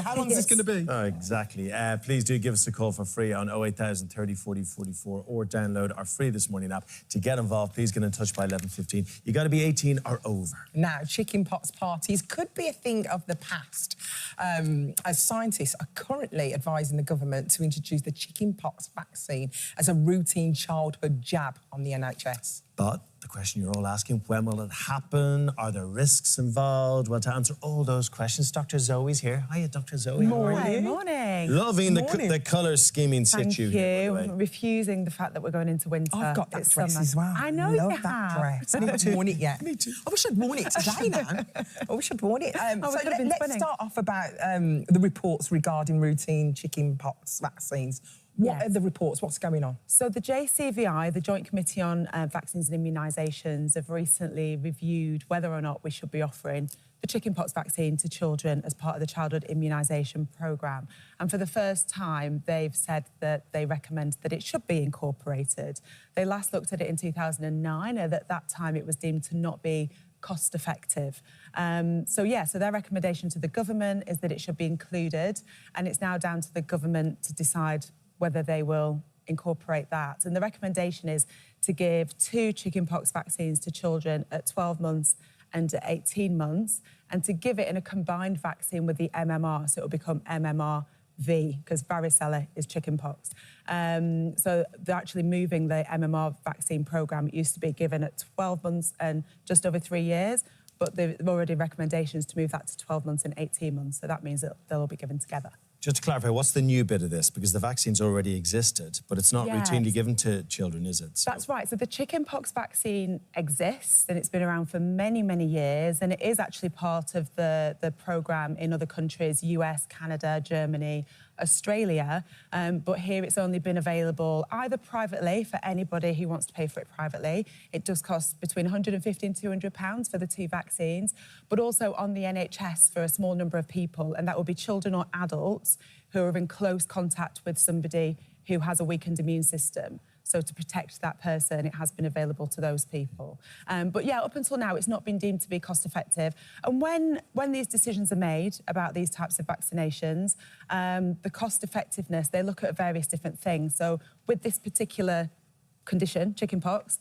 How long is this going to be? Oh, exactly. Please do give us a call for free on 08000 30 40 44 or download our free This Morning app. To get involved, please get in touch by 11:15. You got to be 18 or over. Now, chickenpox parties could be a thing of the past, as scientists are currently advising the government to introduce the chickenpox vaccine as a routine childhood jab on the NHS. But the question you're all asking, when will it happen? Are there risks involved? Well, to answer all those questions, Dr. Zoe's here. Hiya, Dr. Zoe. Morning. Morning. Loving the colour scheming situ here, by the way. Refusing the fact that we're going into winter. I've got that It's dress summer. as well. I know Love you that have. dress. I haven't worn it yet. Me too. I wish I'd worn it today now. I wish I'd worn it. we So could have been let's twinning. start off about the reports regarding routine chickenpox vaccines. What are the reports? What's going on? So the JCVI, the Joint Committee on Vaccines and Immunisations, have recently reviewed whether or not we should be offering the chickenpox vaccine to children as part of the childhood immunisation programme. And for the first time, they've said that they recommend that it should be incorporated. They last looked at it in 2009, and at that time it was deemed to not be cost effective. So their recommendation to the government is that it should be included, and it's now down to the government to decide whether they will incorporate that. And the recommendation is to give 2 chickenpox vaccines to children at 12 months and at 18 months, and to give it in a combined vaccine with the MMR, so it will become MMR-V, because varicella is chickenpox. So they're actually moving the MMR vaccine programme. It used to be given at 12 months and just over 3 years, but they've already recommendations to move that to 12 months and 18 months, so that means that they'll all be given together. Just to clarify, what's the new bit of this? Because the vaccine's already existed, but it's not routinely given to children, is it? So. That's right. So the chickenpox vaccine exists, and it's been around for many, many years, and it is actually part of the programme in other countries, US, Canada, Germany, Australia, but here it's only been available either privately for anybody who wants to pay for it privately. It does cost between £150 and £200 for the 2 vaccines, but also on the NHS for a small number of people, and that will be children or adults who are in close contact with somebody who has a weakened immune system. So to protect that person, it has been available to those people. But yeah, up until now, it's not been deemed to be cost effective. And when these decisions are made about these types of vaccinations, the cost effectiveness, they look at various different things. So with this particular condition, chickenpox,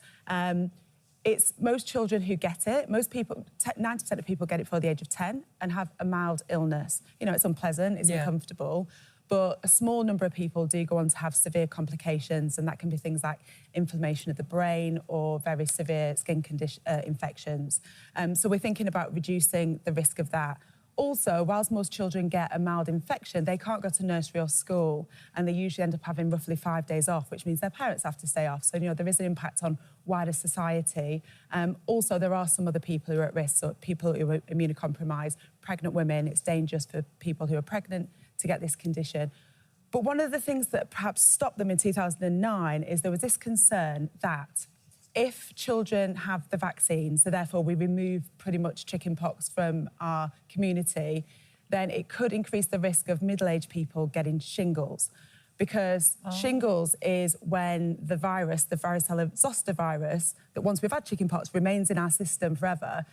it's most children who get it. Most people, 90% of people get it before the age of 10 and have a mild illness. You know, it's unpleasant, it's uncomfortable. But a small number of people do go on to have severe complications, and that can be things like inflammation of the brain or very severe skin infections. So we're thinking about reducing the risk of that. Also, whilst most children get a mild infection, they can't go to nursery or school, and they usually end up having roughly 5 days off, which means their parents have to stay off. So, you know, there is an impact on wider society. Also, there are some other people who are at risk, so people who are immunocompromised, pregnant women. It's dangerous for people who are pregnant to get this condition. But one of the things that perhaps stopped them in 2009 is there was this concern that if children have the vaccine, so therefore we remove pretty much chickenpox from our community, then it could increase the risk of middle-aged people getting shingles. Because shingles is when the virus, the varicella zoster virus, that once we've had chickenpox remains in our system forever.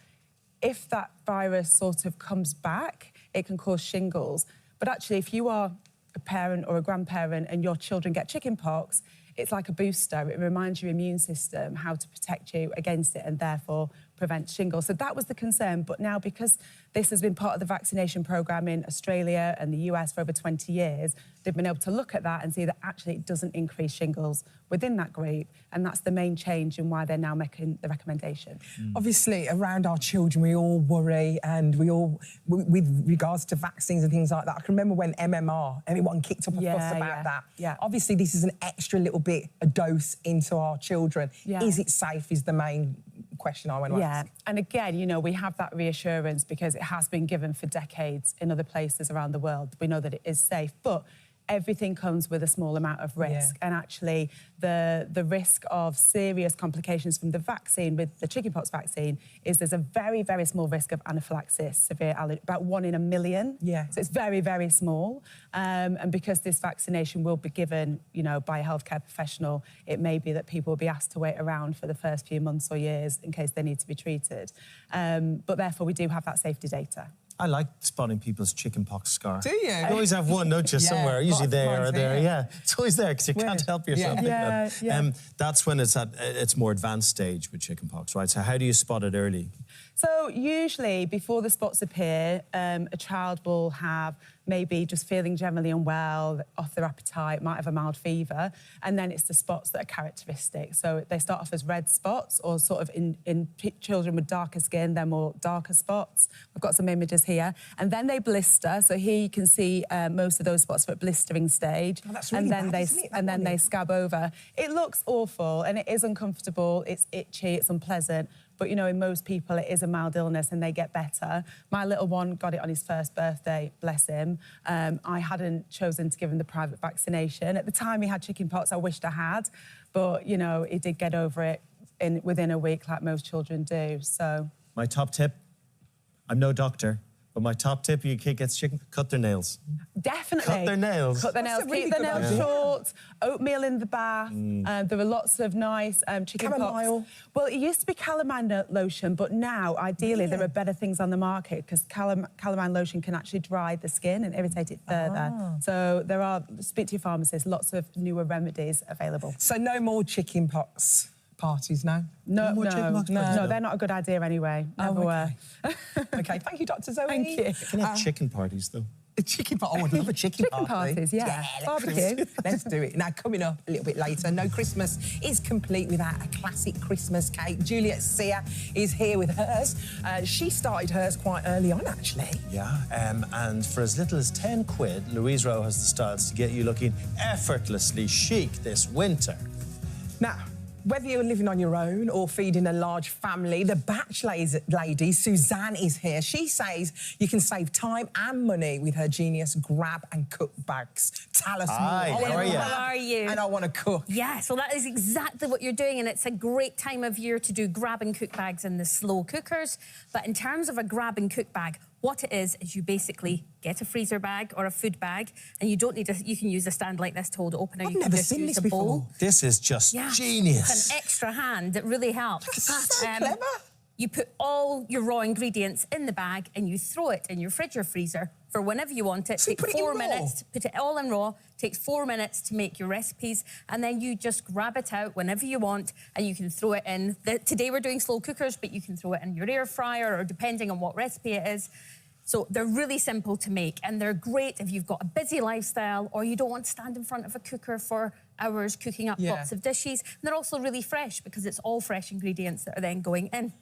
If that virus sort of comes back, it can cause shingles. But actually, if you are a parent or a grandparent and your children get chickenpox, it's like a booster. It reminds your immune system how to protect you against it and therefore prevent shingles. So that was the concern. But now, because this has been part of the vaccination programme in Australia and the US for over 20 years, they've been able to look at that and see that actually it doesn't increase shingles within that group. And that's the main change in why they're now making the recommendation. Obviously, around our children, we all worry, and we all, with regards to vaccines and things like that. I can remember when MMR, everyone kicked up a fuss about that. Yeah. Obviously, this is an extra little bit, a dose into our children. Yeah. Is it safe is the main question I want to ask. And again, you know, we have that reassurance because it has been given for decades in other places around the world. We know that it is safe, but everything comes with a small amount of risk. And actually, the risk of serious complications from the vaccine, with the chickenpox vaccine, is there's a very, very small risk of anaphylaxis, severe allergy, about 1 in a million. So it's very, very small. And because this vaccination will be given, you know, by a healthcare professional, it may be that people will be asked to wait around for the first few months or years in case they need to be treated. But therefore, we do have that safety data. I like spotting people's chickenpox scar. Do you? You always have one, don't you, somewhere? Usually there or there. Yeah, it's always there because you can't help yourself. That's when it's at its more advanced stage with chickenpox, right? So how do you spot it early? So usually, before the spots appear, a child will have maybe just feeling generally unwell, off their appetite, might have a mild fever, and then it's the spots that are characteristic. So they start off as red spots, or sort of in children with darker skin, they're more darker spots. We've got some images here. And then they blister, so here you can see most of those spots are at blistering stage. Oh, that's really bad, isn't it? They scab over. It looks awful, and it is uncomfortable, it's itchy, it's unpleasant. But, you know, in most people, it is a mild illness and they get better. My little one got it on his first birthday, bless him. I hadn't chosen to give him the private vaccination. At the time he had chickenpox, I wished I had. But, you know, he did get over it within a week, like most children do, so... My top tip, I'm no doctor, but my top tip if your kid gets chicken, cut their nails. Definitely. Cut their nails. Cut their nails, keep their nails short, oatmeal in the bath. There are lots of nice chickenpox. Chamomile. Well, it used to be calamine lotion, but now, ideally, there are better things on the market because calamine lotion can actually dry the skin and irritate it further. So there are, speak to your pharmacist, lots of newer remedies available. So no more chickenpox parties now? No, they're not a good idea anyway. Never were. OK, thank you, Dr. Zoe. Thank you. You can have chicken parties, though. A chicken party. Oh, I'd love a chicken party. Parties, yeah. Barbecue. Let's do it. Now, coming up a little bit later, No Christmas is complete without a classic Christmas cake. Juliet Sear is here with hers. She started hers quite early on, actually. Yeah, and for as little as 10 quid, Louise Rowe has the styles to get you looking effortlessly chic this winter. Now, whether you're living on your own or feeding a large family, the batch lady, Suzanne, is here. She says you can save time and money with her genius grab and cook bags. Tell us more. How are you? And I want to cook. Yeah, so that is exactly what you're doing, and it's a great time of year to do grab and cook bags in the slow cookers. But in terms of a grab and cook bag, what it is you basically get a freezer bag or a food bag, and you don't need you can use a stand like this to hold it open, or you can just use a bowl. This is just genius. It's an extra hand that really helps. That's so clever. You put all your raw ingredients in the bag and you throw it in your fridge or freezer for whenever you want it. So Take 4 minutes to put it all in raw. Takes 4 minutes to make your recipes, and then you just grab it out whenever you want, and you can throw it in. Today we're doing slow cookers, but you can throw it in your air fryer, or depending on what recipe it is. So they're really simple to make, and they're great if you've got a busy lifestyle or you don't want to stand in front of a cooker for hours cooking up lots of dishes. And they're also really fresh because it's all fresh ingredients that are then going in.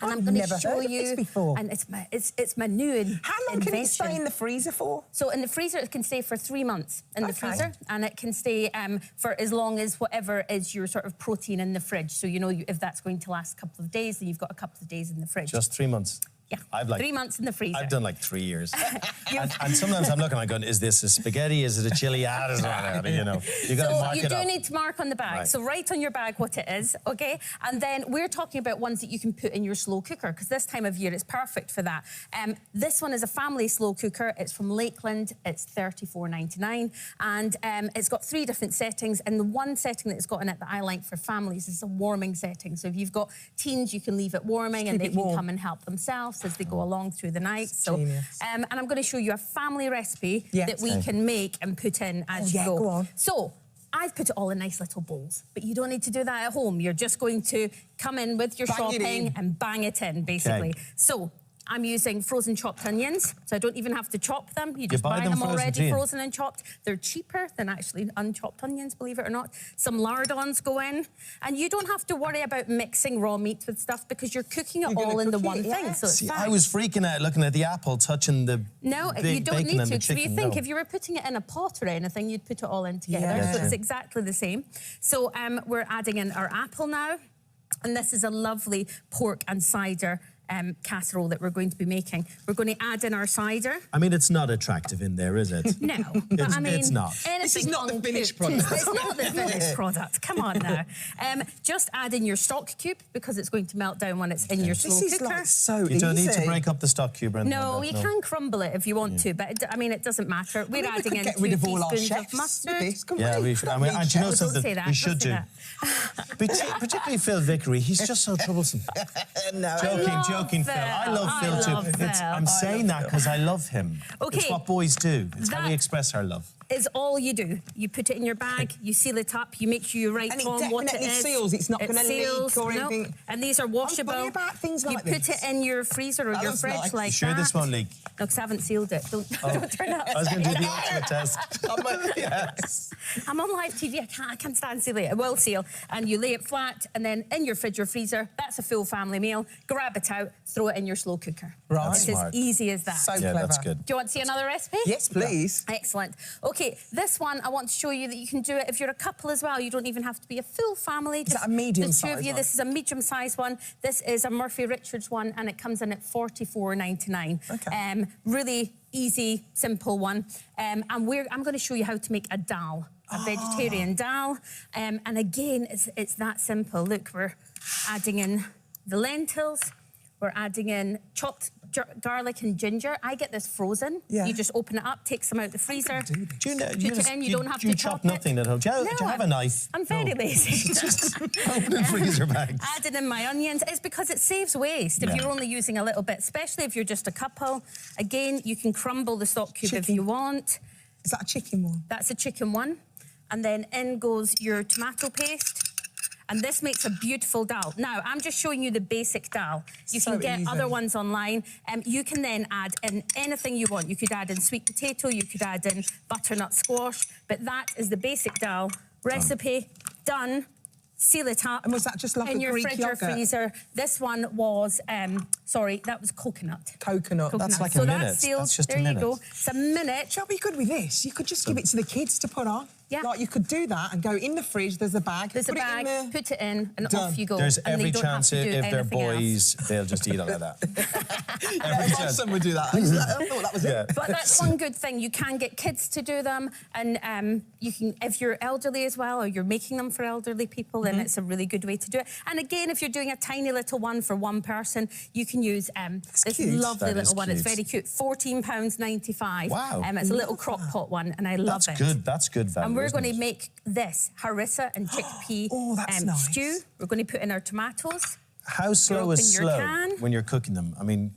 And I'm going to show you. This before. And it's my new invention. How long can it stay in the freezer for? So in the freezer, it can stay for 3 months in the freezer, and it can stay for as long as whatever is your sort of protein in the fridge. So you know if that's going to last a couple of days, then you've got a couple of days in the fridge. Just 3 months. Yeah, I've like 3 months in the freezer. I've done like 3 years. and sometimes I'm looking, I'm going, is this a spaghetti? Is it a chili? You got to mark it up. You do need to mark on the bag. Right. So write on your bag what it is, OK? And then we're talking about ones that you can put in your slow cooker, because this time of year it's perfect for that. This one is a family slow cooker. It's from Lakeland. It's $34.99, and it's got 3 different settings. And the one setting that it's got in it that I like for families is a warming setting. So if you've got teens, you can leave it warming, and they can come and help themselves as they go along through the night. So, and I'm going to show you a family recipe that we can make and put in as you go. Go on. So, I've put it all in nice little bowls, but you don't need to do that at home. You're just going to come in with your shopping and bang it in, basically. So, I'm using frozen chopped onions, so I don't even have to chop them. You just buy them already frozen and chopped. They're cheaper than actually unchopped onions, believe it or not. Some lardons go in. And you don't have to worry about mixing raw meat with stuff because you're cooking it all in the one thing, so it's fine. I was freaking out looking at the apple touching the No, you don't need to, because if you think if you were putting it in a pot or anything, you'd put it all in together, so it's exactly the same. So we're adding in our apple now. And this is a lovely pork and cider casserole that we're going to be making. We're going to add in our cider. I mean, it's not attractive in there, is it? No, but I mean, it's not. This is not the finished product. It's not the finished product. Come on now. Just add in your stock cube because it's going to melt down when it's in your slow This is cooker. like so easy. You don't need to break up the stock cube or anything No, like you that, can crumble it if you want to, but I mean, it doesn't matter. We're we adding could in get 2 rid of all our teaspoons chefs of mustard. with this, couldn't Yeah, we should. I mean, and do you know Don't something? say that, We don't should say do. that. Particularly Phil Vickery, he's just so troublesome. No. Joking, Phil. I love Phil too. Phil. I'm saying that because I love him. Okay. It's what boys do. It's how we That- express our love. Is all you do. You put it in your bag, you seal it up, you make sure you write And it on what it definitely is. seals, it's not It gonna leak seals, or no. anything. And these are washable. funny about things like you put this. it in your freezer or That your looks fridge nice. like You sure that. this won't leak? No, because I haven't sealed it. Don't turn it I was going to do the upside ultimate test. Yes. I'm on live TV, I can't stand sealing it. It will seal. And you lay it flat, and then in your fridge or freezer, that's a full family meal. Grab it out, throw it in your slow cooker. Right. It's Smart. as easy as that. So Yeah, clever. that's good. Do you want to see another recipe? Yes, please. Excellent. Okay, this one, I want to show you that you can do it if you're a couple as well. You don't even have to be a full family. that a medium the two of size you. one? This is a medium-sized one. This is a Murphy Richards one, and it comes in at $44.99. Okay. Really easy, simple one. And I'm going to show you how to make a dal, a vegetarian dal. And again, it's that simple. Look, we're adding in the lentils. We're adding in chopped garlic and ginger. I get this frozen. Yeah. You just open it up, take some out the freezer. Do you know? Put it in, you don't have to chop chop it. nothing at home. Do you have a knife? I'm very lazy. Just open the freezer bags. Adding in my onions. It's because it saves waste if Yeah. you're only using a little bit, especially if you're just a couple. Again, you can crumble the stock cube if Chicken. you want. Is that a chicken one? That's a chicken one. And then in goes your tomato paste. And this makes a beautiful dal. Now, I'm just showing you the basic dal. You So can get easy. other ones online. You can then add in anything you want. You could add in sweet potato, you could add in butternut squash, but that is the basic dal recipe. Done. Seal it up. And was that just like in a your Greek fridge or yogurt? freezer? This one was, sorry, that was coconut. Coconut. That's like so a minute. That's sealed. That's just a there you minute. go. It's a minute. Shall be good with this? You could just give it to the kids to put on. Yeah. Like you could do that and go in the fridge, there's a bag. There's a put it in bag, there. put it in, and Done. off you go. There's And they every don't have chance to do if they're anything else. boys, they'll just eat all of that. Yeah, my son would do that. I thought that was it. But that's one good thing. You can get kids to do them, and you can, if you're elderly as well, or you're making them for elderly people, then it's a really good way to do it. And again, if you're doing a tiny little one for one person, you can use this cute. lovely That is little one. It's cute. very cute. £14.95. Wow. It's a little crock pot one, and I love That's it. good. That's good value. And we're isn't going to it? make this harissa and chickpea Oh, that's nice. stew. We're going to put in our tomatoes. How slow is open your slow can. when you're cooking them? I mean,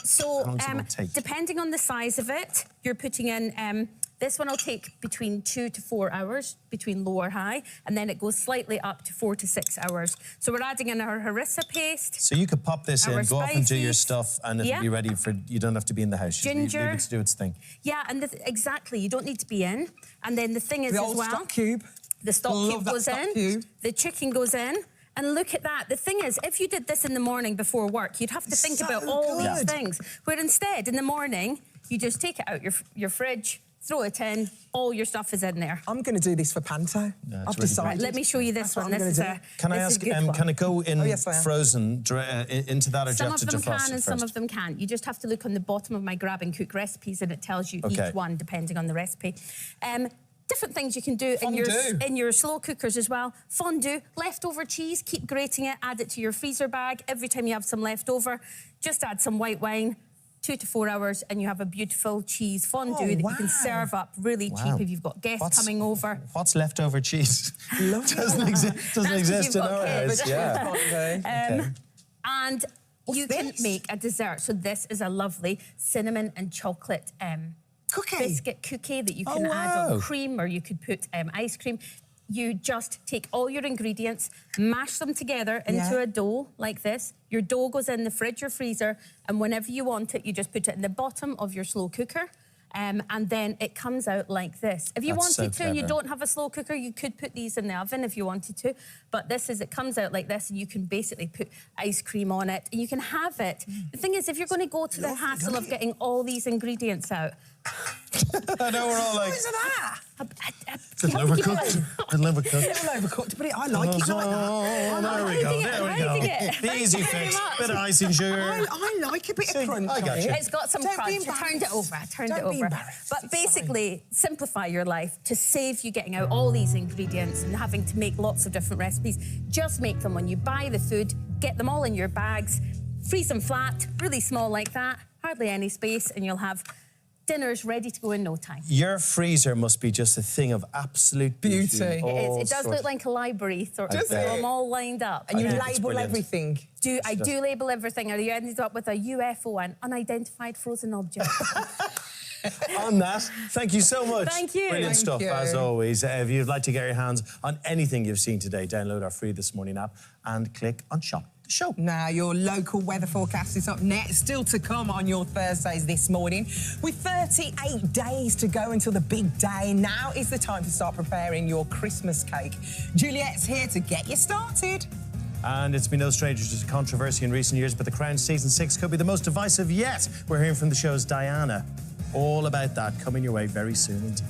So, How long does it all take? depending on the size of it, you're putting in. This one will take between 2 to 4 hours, between low or high, and then it goes slightly up to 4 to 6 hours. So we're adding in our harissa paste. so you could pop this in, Our go off and do your spices. stuff, and it'll Yeah. be ready for. You don't have to be in the house. You just leave Ginger. it to do its thing. Yeah, and exactly, you don't need to be in. And then the thing is The as old well, stock cube. the stock Love cube that goes stock in, cube. the chicken goes in. And look at that. The thing is, if you did this in the morning before work, you'd have to think so about all these good. things. Where instead, in the morning, you just take it out your fridge, throw it in, all your stuff is in there. I'm going to do this for Panto. Yeah, it's I've really decided. Let me show you this That's what one. I'm This is gonna a do. Can I this is ask? a good one. Can it go in Oh, yes, I am. frozen into that, or do you Some have of to them defrost can it and some first? of them can't. You just have to look on the bottom of my grab and cook recipes and it tells you Okay. each one depending on the recipe. Different things you can do Fondue. in your slow cookers as well. Fondue, leftover cheese, keep grating it, add it to your freezer bag. Every time you have some left over, just add some white wine, 2 to 4 hours, and you have a beautiful cheese fondue Oh, that you wow. can serve up really Wow. cheap if you've got guests coming over. What's leftover cheese? Lovely. doesn't exist That's if in you've our got house. kids. Yeah. Okay. And you What's can this? make a dessert. So this is a lovely cinnamon and chocolate Cookie. biscuit cookie that you can Oh, add wow. on cream, or you could put ice cream. You just take all your ingredients, mash them together into Yeah. a dough like this. Your dough goes in the fridge or freezer, and whenever you want it, you just put it in the bottom of your slow cooker. And then it comes out like this. If you That's so wanted to and you clever. don't have a slow cooker, you could put these in the oven if you wanted to. But it comes out like this, and you can basically put ice cream on it, and you can have it. The thing is, if you're going to go to the hassle of getting all these ingredients out, I know we're all like. What is that? It's overcooked. It's overcooked. It's overcooked, but I like it like that. Oh, there we go. There we go. The easy fix. Bit of icing sugar. I like a bit of crunch. I got you. It's got some Don't crunch. be I turned it over. Don't be embarrassed. But It's basically, simplify your life to save you getting out all these ingredients and having to make lots of different recipes. Just make them when you buy the food, get them all in your bags, freeze them flat, really small like that, hardly any space, and you'll have dinners ready to go in no time. Your freezer must be just a thing of absolute beauty. It does look like a library, sort of. Does it? Them all lined up. And you It's label brilliant. everything. I do label everything, or you ended up with a UFO, an unidentified frozen object. On that, thank you so much. Thank you. Brilliant Thank stuff, you. as always. If you'd like to get your hands on anything you've seen today, download our free This Morning app and click on Shop the Show. Now, your local weather forecast is up next, still to come on your Thursdays this morning. With 38 days to go until the big day, now is the time to start preparing your Christmas cake. Juliet's here to get you started. And it's been no stranger to controversy in recent years, but The Crown Season 6 could be the most divisive yet. We're hearing from the show's Diana. All about that coming your way very soon indeed.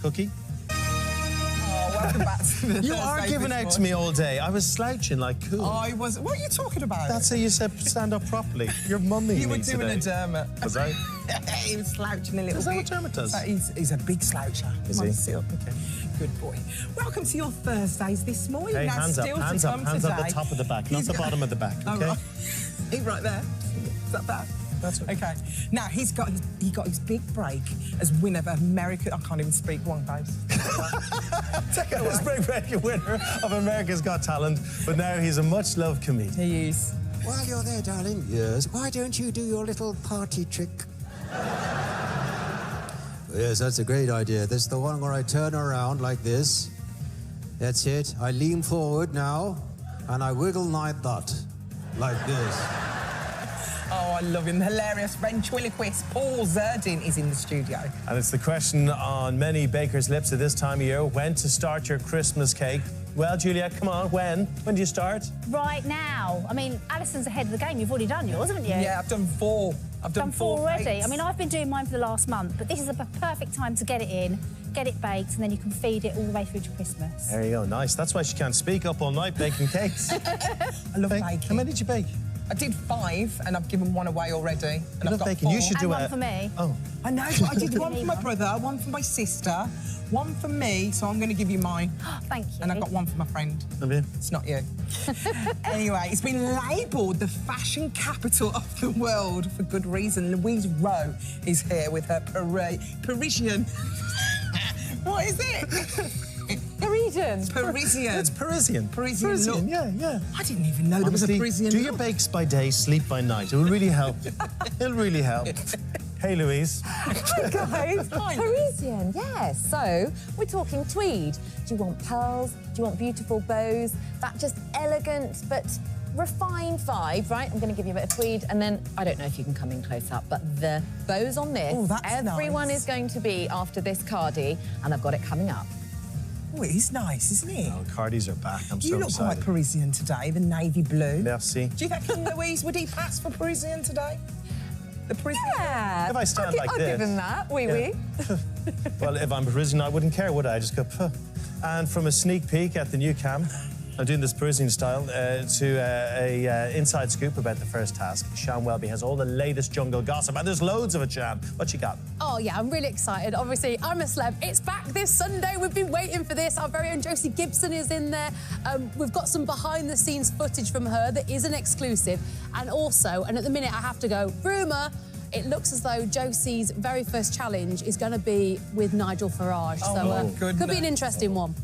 Cookie? Oh, welcome back to the You are Thursday giving this out to me all day. I was slouching like cool. I was. What are you talking about? That's how you said stand up properly. You're mumming You were me doing today. a Dermot. Was I? He was slouching a little Is that bit. what Dermot does? He's a big sloucher. Is Come on, he? sit up. Okay. Good boy. Welcome to your Thursdays this morning. Hey, Now, hands up, still hands to up, come hands today. up the top of the back, not He's the got- bottom of the back, Oh, okay? right. He right there. Is that bad? That's okay. Okay. Now, he got his big break as winner of America. I can't even speak one face. Take it as break winner of America's Got Talent, but now he's a much-loved comedian. He is. While you're there, darling, yes, why don't you do your little party trick? Yes, that's a great idea. This is the one where I turn around like this. That's it. I lean forward now, and I wiggle like that. Like this. Oh, I love him. The hilarious ventriloquist Paul Zerdin is in the studio. And it's the question on many bakers' lips at this time of year, when to start your Christmas cake. Well, Julia, come on, when? When do you start? Right now. I mean, Alison's ahead of the game. You've already done yours, haven't you? Yeah, I've done 4. I've done 4 already. cakes. I mean, I've been doing mine for the last month, but this is a perfect time to get it in, get it baked, and then you can feed it all the way through to Christmas. There you go, nice. That's why she can't speak up all night baking cakes. I love baking. How many did you bake? I did 5, and I've given 1 away already. And You love I've got baking. 4. You should do And one for me. Oh. I know, but I did 1 for my brother, 1 for my sister, 1 for me, so I'm going to give you mine. Thank you. And I've got 1 for my friend. Have you? It's not you. Anyway, it's been labelled the fashion capital of the world for good reason. Louise Rowe is here with her Parisian... What is it? Parisian. Parisian. It's Parisian. Parisian look. Yeah. I didn't even know there was a Honestly, Parisian do look. your bakes by day, sleep by night. It will really help. It'll really help. Hey, Louise. Hi, guys. Parisian, yes. So, we're talking tweed. Do you want pearls? Do you want beautiful bows? That just elegant but refined vibe, right? I'm going to give you a bit of tweed, and then, I don't know if you can come in close up, but the bows on this, Oh, that's everyone nice. is going to be after this cardie, and I've got it coming up. Oh, it is nice, isn't it? Oh, Cardis are back. I'm You so look excited. quite Parisian today, the navy blue. Merci. Do you reckon, Louise, would he pass for Parisian today? The Parisian? Yeah. If I stand like I'll this. give him that, oui, Yeah. oui. Well, if I'm Parisian, I wouldn't care, would I? I just go, puh. And from a sneak peek at the new cam, I'm doing this Parisian style, to a inside scoop about the first task. Sian Welby has all the latest jungle gossip, and there's loads of it, Sian. What you got? Oh, yeah, I'm really excited. Obviously, I'm a celeb. It's back this Sunday. We've been waiting for this. Our very own Josie Gibson is in there. We've got some behind-the-scenes footage from her that is an exclusive. And also, and at the minute I have to go, rumour, it looks as though Josie's very first challenge is going to be with Nigel Farage. Oh, so my could be an goodness. interesting one.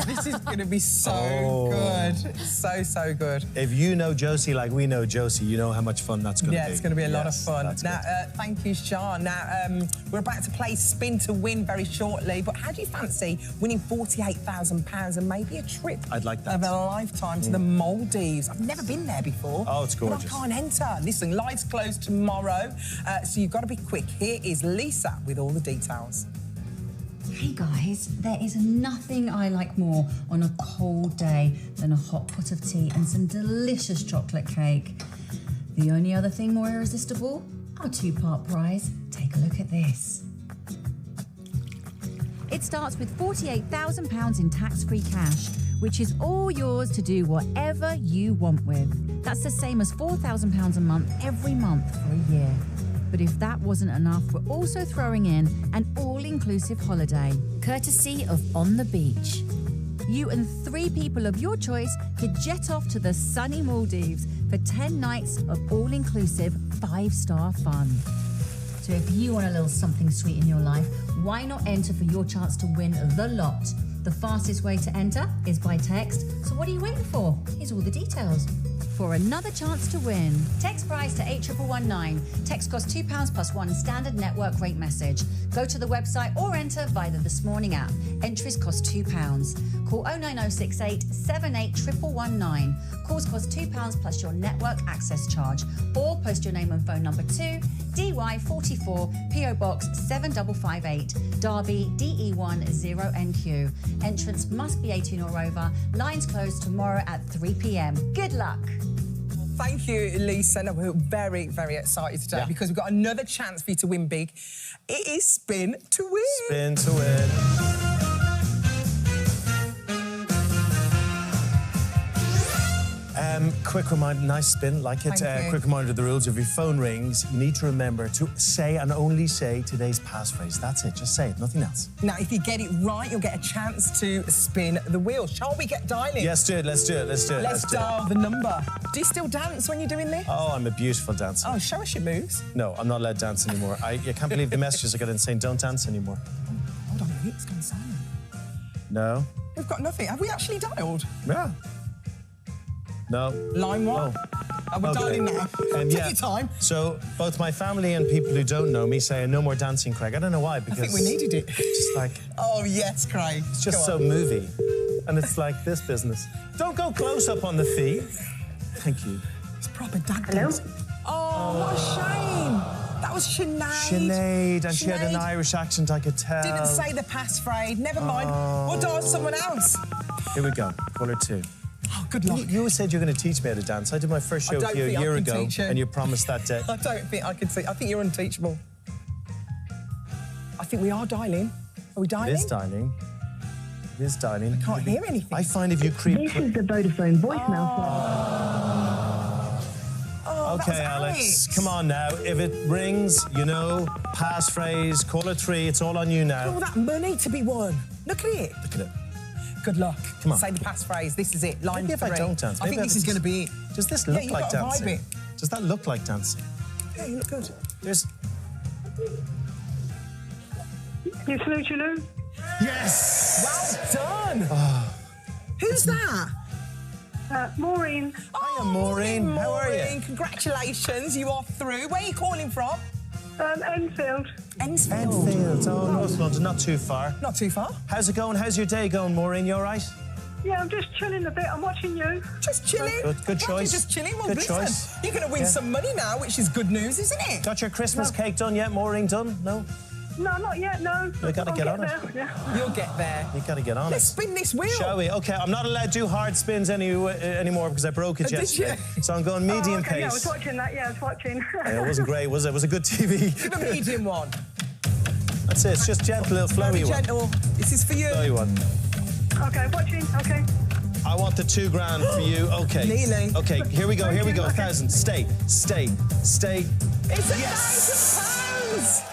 This is going to be so Oh. good. So good. If you know Josie like we know Josie, you know how much fun that's going to be. Yeah, it's going to be a lot of Yes, fun. that's Now, good. thank you, Sian. Now, we're about to play Spin to Win very shortly, but how do you fancy winning £48,000 and maybe a trip I'd like that. of a lifetime to the Maldives? I've never been there before. Oh, it's gorgeous. But I can't enter. Listen, live's closed tomorrow, so you've got to be quick. Here is Lisa with all the details. Hey guys, there is nothing I like more on a cold day than a hot pot of tea and some delicious chocolate cake. The only other thing more irresistible? Our 2-part prize. Take a look at this. It starts with £48,000 in tax-free cash, which is all yours to do whatever you want with. That's the same as £4,000 a month every month for a year. But if that wasn't enough, we're also throwing in an all-inclusive holiday, courtesy of On the Beach. You and 3 people of your choice could jet off to the sunny Maldives for 10 nights of all-inclusive 5-star fun. So if you want a little something sweet in your life, why not enter for your chance to win the lot? The fastest way to enter is by text. So what are you waiting for? Here's all the details. For another chance to win, text price to 81119. Text costs £2 plus 1 standard network rate message. Go to the website or enter via the This Morning app. Entries cost £2. Call 09068 781119. Calls cost £2 plus your network access charge. Or post your name and phone number to DY44 PO Box 7558 Derby DE10NQ. Entrance must be 18 or over. Lines close tomorrow at 3 p.m. Good luck. Thank you, Lisa. No, we're very, very excited today because we've got another chance for you to win big. It is Spin to Win. Spin to Win. Quick reminder, nice spin, like it. Thank you. Quick reminder of the rules. If your phone rings, you need to remember to say and only say today's passphrase. That's it, just say it, nothing else. Now, if you get it right, you'll get a chance to spin the wheel. Shall we get dialing? Yes, do it, let's do it, let's do it. Let's dial the number. Do you still dance when you're doing this? Oh, I'm a beautiful dancer. Oh, show us your moves. No, I'm not allowed to dance anymore. I can't believe the messages I got in saying don't dance anymore. Hold on, it's gone silent. No. We've got nothing. Have we actually dialed? Yeah. No. Line 1? Oh. Are we dialing now? Take your time. So both my family and people who don't know me say no more dancing, Craig. I don't know why, because... I think we needed it. Just like... Oh, yes, Craig. It's just so movie. And it's like this business. Don't go close up on the feet. Thank you. It's proper dad dance. Oh, what a shame. That was Sinead. Sinead, and she had an Irish accent, I could tell. Didn't say the passphrase. Never mind. We'll dial someone else. Here we go. Caller 2. Oh, good luck. You always said you were going to teach me how to dance. I did my first show with you a year ago, and you promised that day. I don't think I can see. I think you're unteachable. I think we are dialing. Are we dialing? It is dialing. It is dialing. I can't hear anything. I find if you creep... This is the Vodafone voicemail. Oh, okay, Alex, come on now. If it rings, you know, passphrase, caller 3, it's all on you now. All that money to be won. Look at it. Look at it. Good luck. Come on. Say the passphrase. This is it. Line 3. Maybe if I don't dance. I think this is going to be it. Does this look like dancing? Vibe it. Does that look like dancing? Yeah, you look good. There's... You salute you, Lou? Yes! Well done. Oh. Who's that? Maureen. Hiya, Maureen. How are you? Congratulations, you are through. Where are you calling from? Enfield. Enfield. Enfield. Oh, North London, not too far. Not too far. How's it going? How's your day going, Maureen? You all right? Yeah, I'm just chilling a bit. I'm watching you. Just chilling? Good choice. You're just chilling? Well, good listen, choice. You're going to win some money now, which is good news, isn't it? Got your Christmas cake done yet, Maureen? Done? No? No, not yet, no. You got to get on it. Yeah. You'll get there. You got to get on Let's it. spin this wheel. Shall we? Okay, I'm not allowed to do hard spins anymore because I broke it yesterday. So I'm going medium pace. Yeah, I was watching that. Yeah, I was watching. Yeah, it wasn't great, was it? It was a good TV. Give a medium one. That's it. It's just gentle, little flowy one. Gentle. This is for you. Flowy one. Okay, watching. Okay. I want the £2,000 for you. Okay. Nearly. Okay, here we go. Here we go. 1,000. Stay. Stay. Stay. It's £1,000.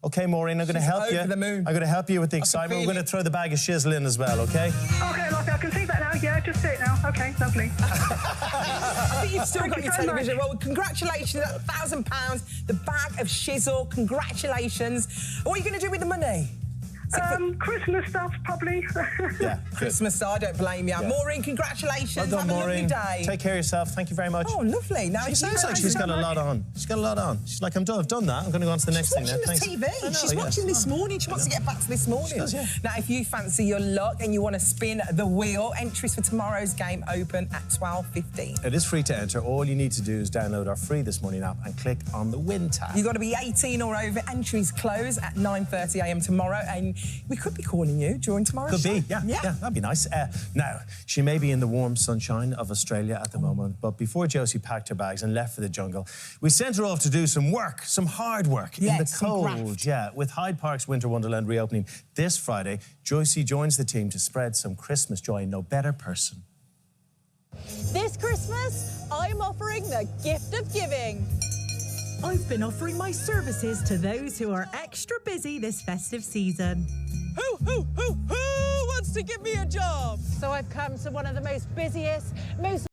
Okay, Maureen, I'm going to help you. over the moon. I'm going to help you with the excitement. We're going to throw the bag of shizzle in as well, okay? Okay, look, I can see that now. Yeah, just see it now. Okay, lovely. I think you've still Thank got you your so television. much. Well, congratulations, £1,000, the bag of shizzle. Congratulations. What are you going to do with the money? Christmas stuff, probably. Yeah. Christmas stuff, I don't blame you. Yeah. Maureen, congratulations. Well done, Have a Maureen. lovely day. Take care of yourself. Thank you very much. Oh, lovely. Now, She sounds like she's got a lot on. She's got a lot on. She's like, I've done that. I'm going to go on to the next thing now. She's watching the TV. I know, She's yes. watching this morning. She wants to get back to this morning. She does, yeah. Now, if you fancy your luck and you want to spin the wheel, entries for tomorrow's game open at 12:15. It is free to enter. All you need to do is download our free This Morning app and click on the Win tab. You've got to be 18 or over. Entries close at 9:30 a.m. tomorrow, and we could be calling you during tomorrow's Could show. be, yeah, that'd be nice. Now, she may be in the warm sunshine of Australia at the moment, but before Josie packed her bags and left for the jungle, we sent her off to do some work, some hard work in the cold. Yeah, with Hyde Park's Winter Wonderland reopening this Friday, Josie joins the team to spread some Christmas joy. No better person. This Christmas, I'm offering the gift of giving. I've been offering my services to those who are extra busy this festive season. Who wants to give me a job? So I've come to one of the most busiest, most